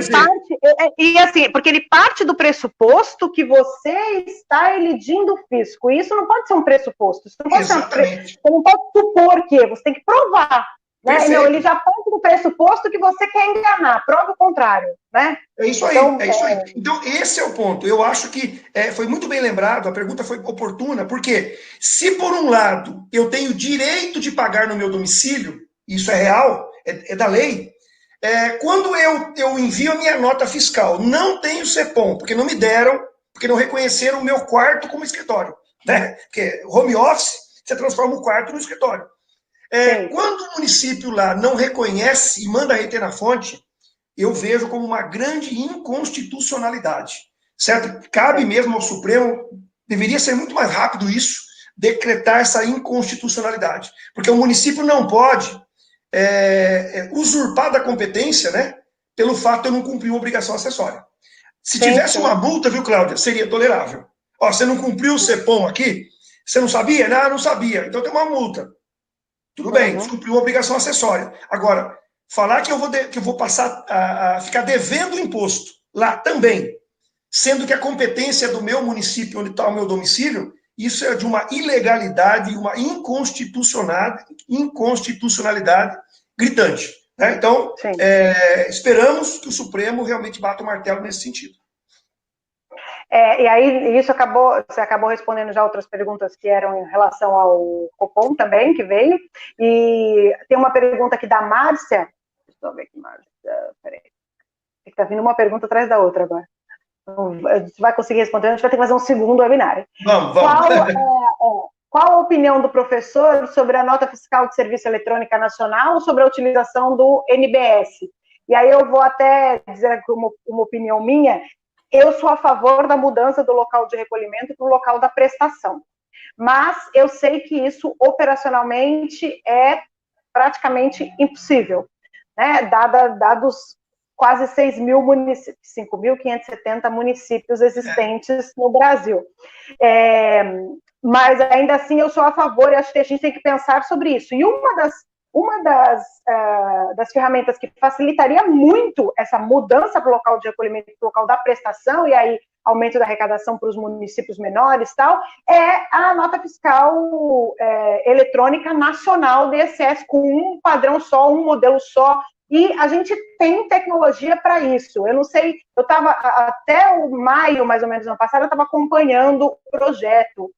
S2: Porque ele parte do pressuposto que você está elidindo o fisco. E isso não pode ser um pressuposto. Isso não pode
S1: Exatamente.
S2: Você não pode supor que, você tem que provar. Né? Não, ele já parte do pressuposto que você quer enganar, prova o contrário, né?
S1: É isso aí, então, isso aí. Então, esse é o ponto. Eu acho que foi muito bem lembrado, a pergunta foi oportuna, porque se por um lado eu tenho direito de pagar no meu domicílio, isso é real, é da lei, quando eu envio a minha nota fiscal, não tenho CEPOM, porque não me deram, porque não reconheceram o meu quarto como escritório, né? Porque home office, você transforma um quarto no escritório. Quando o município lá não reconhece e manda reter na fonte, eu vejo como uma grande inconstitucionalidade, certo? Cabe mesmo ao Supremo, deveria ser muito mais rápido isso, decretar essa inconstitucionalidade, porque o município não pode usurpar da competência, né, pelo fato de eu não cumprir uma obrigação acessória. Se tivesse uma multa, viu, Cláudia, seria tolerável. Ó, você não cumpriu o CEPOM aqui? Você não sabia? Não sabia. Então tem uma multa. Tudo bem, descumpriu uma obrigação acessória. Agora, falar que eu vou passar a ficar devendo o imposto lá também, sendo que a competência é do meu município, onde está o meu domicílio, isso é de uma ilegalidade e uma inconstitucionalidade gritante. Né? Então, esperamos que o Supremo realmente bata o martelo nesse sentido.
S2: E aí, você acabou respondendo já outras perguntas que eram em relação ao Copom também, que veio. E tem uma pergunta aqui da Márcia. Deixa eu ver aqui, Márcia. Peraí. Está vindo uma pergunta atrás da outra agora. Você vai conseguir responder, a gente vai ter que fazer um segundo webinar.
S1: Vamos.
S2: Qual a opinião do professor sobre a nota fiscal de serviço eletrônica nacional, sobre a utilização do NBS? E aí eu vou até dizer aqui uma opinião minha. Eu sou a favor da mudança do local de recolhimento para o local da prestação. Mas eu sei que isso operacionalmente é praticamente impossível, né? Dados quase 6 mil municípios, 5.570 municípios existentes no Brasil. Mas ainda assim eu sou a favor e acho que a gente tem que pensar sobre isso. E uma das ferramentas que facilitaria muito essa mudança para o local de recolhimento, para o local da prestação, e aí aumento da arrecadação para os municípios menores, tal, é a nota fiscal eletrônica nacional DSS, com um padrão só, um modelo só, e a gente tem tecnologia para isso. Eu não sei, eu estava, até o maio, mais ou menos, ano passado, eu estava acompanhando o projeto.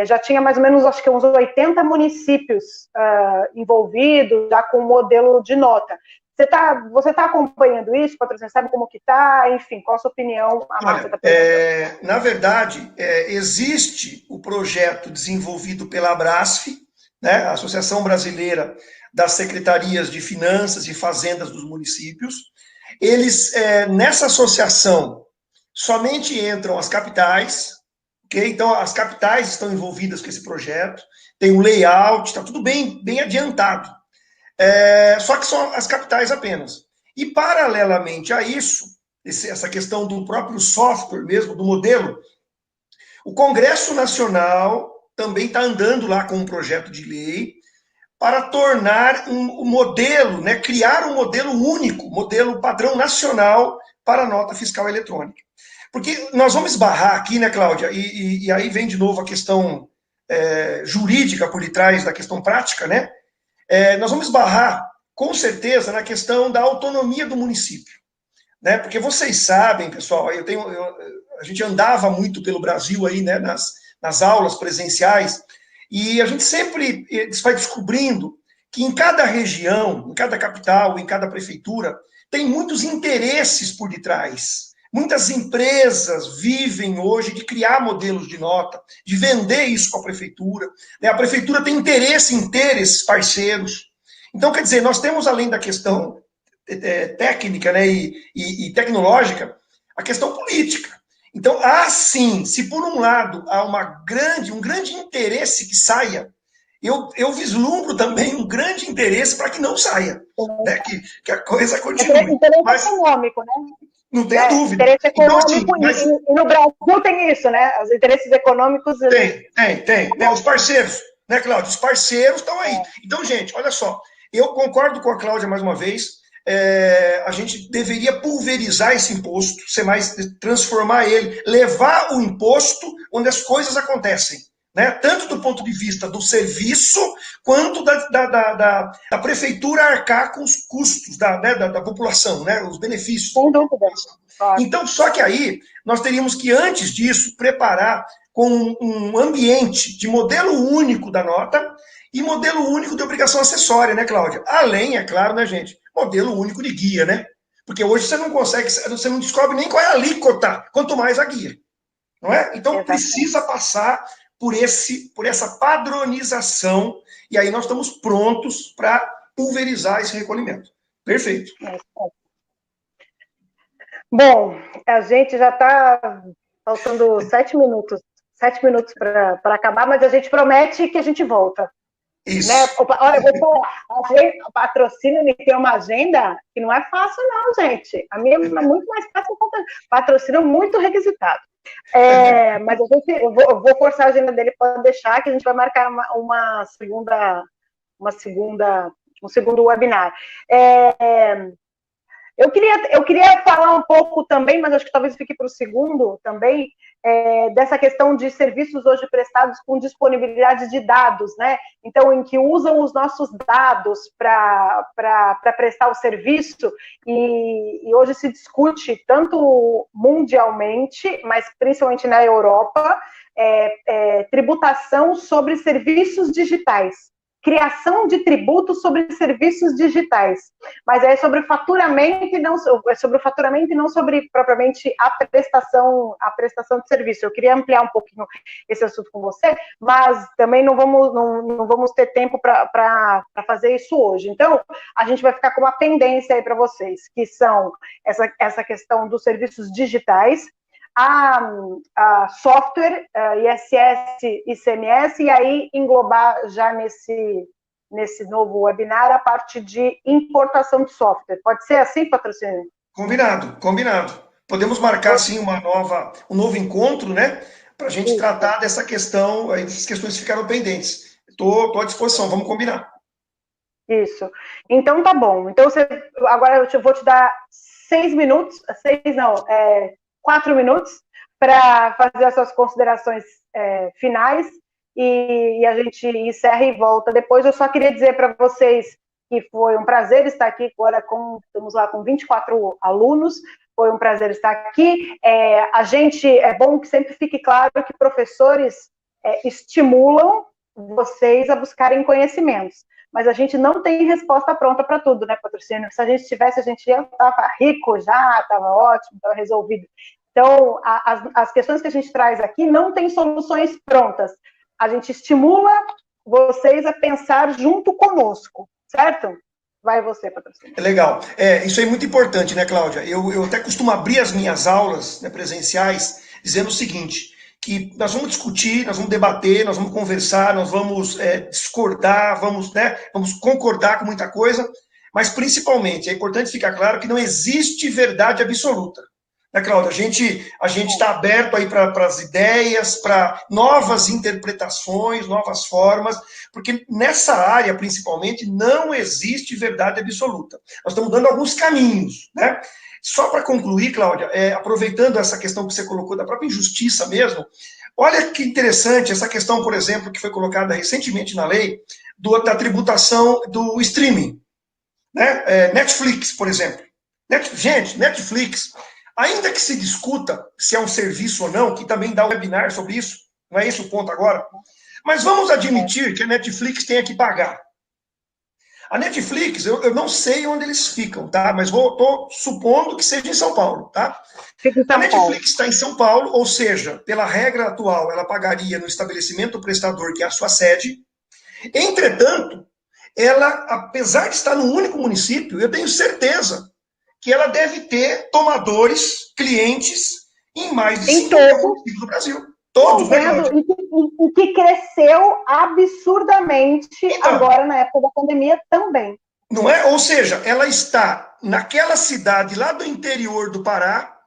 S2: Já tinha mais ou menos, acho que uns 80 municípios envolvidos, já com o modelo de nota. Você tá acompanhando isso, Patrocínio? Sabe como que está? Enfim, qual a sua opinião?
S1: Na verdade, existe o projeto desenvolvido pela Abrasf, né, a Associação Brasileira das Secretarias de Finanças e Fazendas dos Municípios. Eles, nessa associação, somente entram as capitais. Okay? Então, as capitais estão envolvidas com esse projeto, tem um layout, está tudo bem adiantado. Só que são as capitais apenas. E, paralelamente a isso, essa questão do próprio software mesmo, do modelo, o Congresso Nacional também está andando lá com um projeto de lei para tornar um modelo, né, criar um modelo único, modelo padrão nacional para a nota fiscal eletrônica. Porque nós vamos esbarrar aqui, né, Cláudia, e aí vem de novo a questão jurídica por detrás da questão prática, né? Nós vamos esbarrar, com certeza, na questão da autonomia do município, né? Porque vocês sabem, pessoal, a gente andava muito pelo Brasil aí, né, nas aulas presenciais, e a gente sempre vai descobrindo que em cada região, em cada capital, em cada prefeitura, tem muitos interesses por detrás. Muitas empresas vivem hoje de criar modelos de nota, de vender isso para a prefeitura. A prefeitura tem interesse em ter esses parceiros. Então, quer dizer, nós temos, além da questão técnica, né, e tecnológica, a questão política. Então, sim, se por um lado há um grande interesse que saia, eu vislumbro também um grande interesse para que não saia, né, que a coisa continue.
S2: Interesse econômico, né?
S1: Não tenha dúvida.
S2: Interesse econômico, então, assim, e no Brasil tem isso, né? Os interesses econômicos...
S1: Tem. Os parceiros, né, Cláudia? Os parceiros estão aí. Então, gente, olha só, eu concordo com a Cláudia mais uma vez, a gente deveria pulverizar esse imposto, transformar ele, levar o imposto onde as coisas acontecem, né? Tanto do ponto de vista do serviço, quanto da prefeitura arcar com os custos da população, né? Os benefícios.
S2: Sem dúvida.
S1: Então, só que aí, nós teríamos que, antes disso, preparar com um ambiente de modelo único da nota e modelo único de obrigação acessória, né, Cláudia? Além, é claro, né, gente, modelo único de guia, né? Porque hoje você não consegue, você não descobre nem qual é a alíquota, quanto mais a guia, não é? Então, precisa passar por essa padronização, e aí nós estamos prontos para pulverizar esse recolhimento. Perfeito.
S2: Bom, a gente já está faltando 7 minutos para acabar, mas a gente promete que a gente volta.
S1: Isso.
S2: Né? Olha, eu vou falar, o patrocínio ele tem uma agenda que não é fácil, não, gente. A minha é muito mais fácil, patrocínio muito requisitado. Mas eu vou forçar a agenda dele para deixar, que a gente vai marcar um segundo webinar. Eu queria falar um pouco também, mas acho que talvez fique para o segundo também, dessa questão de serviços hoje prestados com disponibilidade de dados, né? Então, em que usam os nossos dados para prestar o serviço, e hoje se discute tanto mundialmente, mas principalmente na Europa, tributação sobre serviços digitais. Criação de tributos sobre serviços digitais, mas é sobre faturamento e não sobre propriamente a prestação de serviço. Eu queria ampliar um pouquinho esse assunto com você, mas também não vamos ter tempo para fazer isso hoje. Então, a gente vai ficar com uma pendência aí para vocês, que são essa questão dos serviços digitais, a software, ISS, ICMS, e aí englobar já nesse novo webinar a parte de importação de software. Pode ser assim, Patrocínio?
S1: Combinado. Podemos marcar, sim, um novo encontro, né? Para a gente tratar dessa questão, aí, dessas questões que ficaram pendentes. Estou à disposição, vamos combinar.
S2: Isso. Então, tá bom. Então, agora eu vou te dar 4 minutos para fazer as suas considerações finais e a gente encerra e volta depois. Eu só queria dizer para vocês que foi um prazer estar aqui agora estamos lá com 24 alunos, foi um prazer estar aqui. É bom que sempre fique claro que professores estimulam vocês a buscarem conhecimentos, mas a gente não tem resposta pronta para tudo, né, Patrocínio? Se a gente tivesse, a gente já estava rico já, estava ótimo, estava resolvido. Então, as questões que a gente traz aqui não tem soluções prontas. A gente estimula vocês a pensar junto conosco, certo? Vai você, Patrocínio.
S1: Legal. Isso é muito importante, né, Cláudia? Eu até costumo abrir as minhas aulas, né, presenciais dizendo o seguinte, que nós vamos discutir, nós vamos debater, nós vamos conversar, nós vamos discordar, vamos concordar com muita coisa, mas principalmente é importante ficar claro que não existe verdade absoluta. Né, Cláudia? A gente está aberto aí para as ideias, para novas interpretações, novas formas, porque nessa área, principalmente, não existe verdade absoluta. Nós estamos dando alguns caminhos, né? Só para concluir, Cláudia, aproveitando essa questão que você colocou da própria injustiça mesmo, olha que interessante essa questão, por exemplo, que foi colocada recentemente na lei, da tributação do streaming, né? Netflix, por exemplo. Gente, Netflix, ainda que se discuta se é um serviço ou não, que também dá um webinar sobre isso, não é esse o ponto agora, mas vamos admitir que a Netflix tenha que pagar. A Netflix, eu não sei onde eles ficam, tá? Mas estou supondo que seja em São Paulo, tá? A Netflix está em São Paulo, ou seja, pela regra atual, ela pagaria no estabelecimento prestador, que é a sua sede. Entretanto, ela, apesar de estar num único município, eu tenho certeza que ela deve ter tomadores, clientes, em mais de 50 municípios do Brasil. Todos, né, Cláudia?
S2: E que cresceu absurdamente agora, na época da pandemia, também.
S1: Não é? Ou seja, ela está naquela cidade lá do interior do Pará,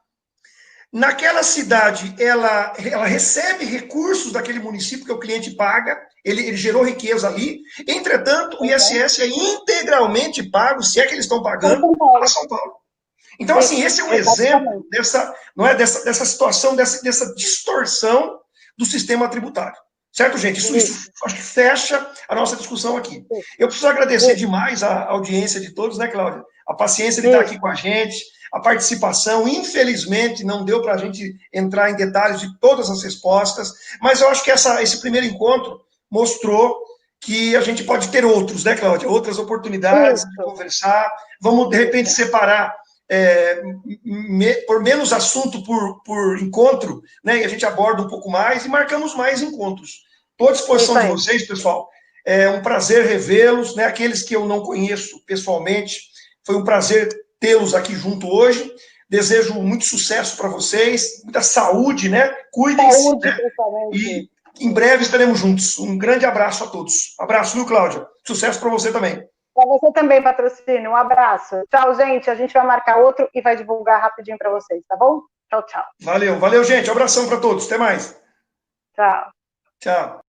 S1: naquela cidade ela recebe recursos daquele município que o cliente paga, ele gerou riqueza ali, entretanto, o ISS é integralmente pago, se é que eles estão pagando, a São Paulo. Então, assim, esse é um exemplo dessa situação, dessa distorção do sistema tributário. Certo, gente? Isso acho que fecha a nossa discussão aqui. Eu preciso agradecer demais a audiência de todos, né, Cláudia? A paciência de estar aqui com a gente, a participação. Infelizmente, não deu para a gente entrar em detalhes de todas as respostas, mas eu acho que esse primeiro encontro mostrou que a gente pode ter outros, né, Cláudia? Outras oportunidades de conversar. Vamos, de repente, separar por menos assunto por encontro, né? E a gente aborda um pouco mais e marcamos mais encontros. Estou à disposição de vocês, pessoal. É um prazer revê-los, né? Aqueles que eu não conheço pessoalmente, foi um prazer tê-los aqui junto hoje. Desejo muito sucesso para vocês, muita saúde, né? Cuidem-se, né? E em breve estaremos juntos. Um grande abraço a todos. Abraço, viu, Cláudia? Sucesso para você também.
S2: Para você também, Patrocínio. Um abraço. Tchau, gente. A gente vai marcar outro e vai divulgar rapidinho para vocês, tá bom? Tchau, tchau.
S1: Valeu, gente. Um abração para todos. Até mais.
S2: Tchau.
S1: Tchau.